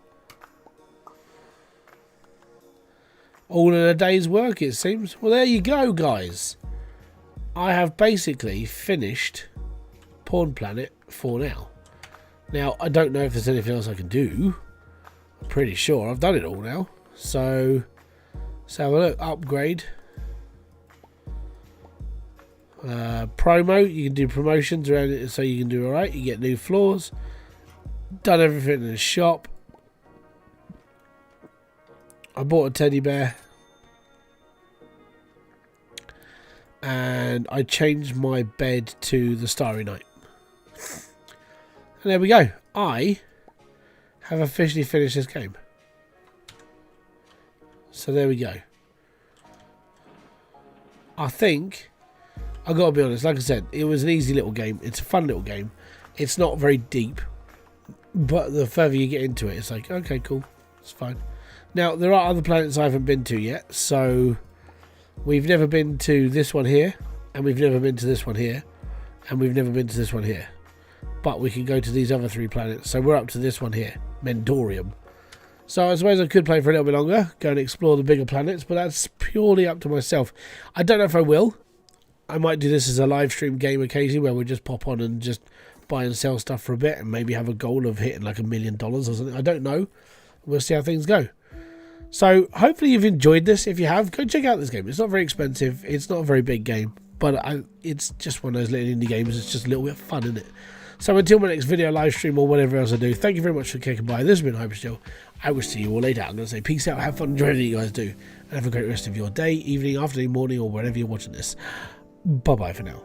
All in a day's work, it seems. Well, there you go, guys. I have basically finished Porn Planet for now. Now, I don't know if there's anything else I can do. I'm pretty sure I've done it all now. So, let's have a look. Upgrade. Promo, you can do promotions around it, so you can do alright. You get new floors. Done everything in the shop. I bought a teddy bear. And I changed my bed to the Starry Night. And there we go. I have officially finished this game. So there we go. I think I gotta be honest, like I said, it was an easy little game. It's a fun little game. It's not very deep, but the further you get into it, it's like, okay, cool, it's fine. Now, there are other planets I haven't been to yet, so we've never been to this one here, and we've never been to this one here, and we've never been to this one here. But we can go to these other 3 planets, so we're up to this one here, Mendorium. So I suppose I could play for a little bit longer, go and explore the bigger planets, but that's purely up to myself. I don't know if I will. I might do this as a live stream game occasionally where we just pop on and just buy and sell stuff for a bit and maybe have a goal of hitting like $1 million or something. I don't know. We'll see how things go. So hopefully you've enjoyed this. If you have, go check out this game. It's not very expensive. It's not a very big game, but it's just one of those little indie games. It's just a little bit of fun, isn't it? So until my next video, live stream, or whatever else I do, thank you very much for kicking by. This has been Hybridsteel. I will see you all later. I'm going to say peace out, have fun, enjoy everything you guys do, and have a great rest of your day, evening, afternoon, morning, or wherever you're watching this. Bye bye for now.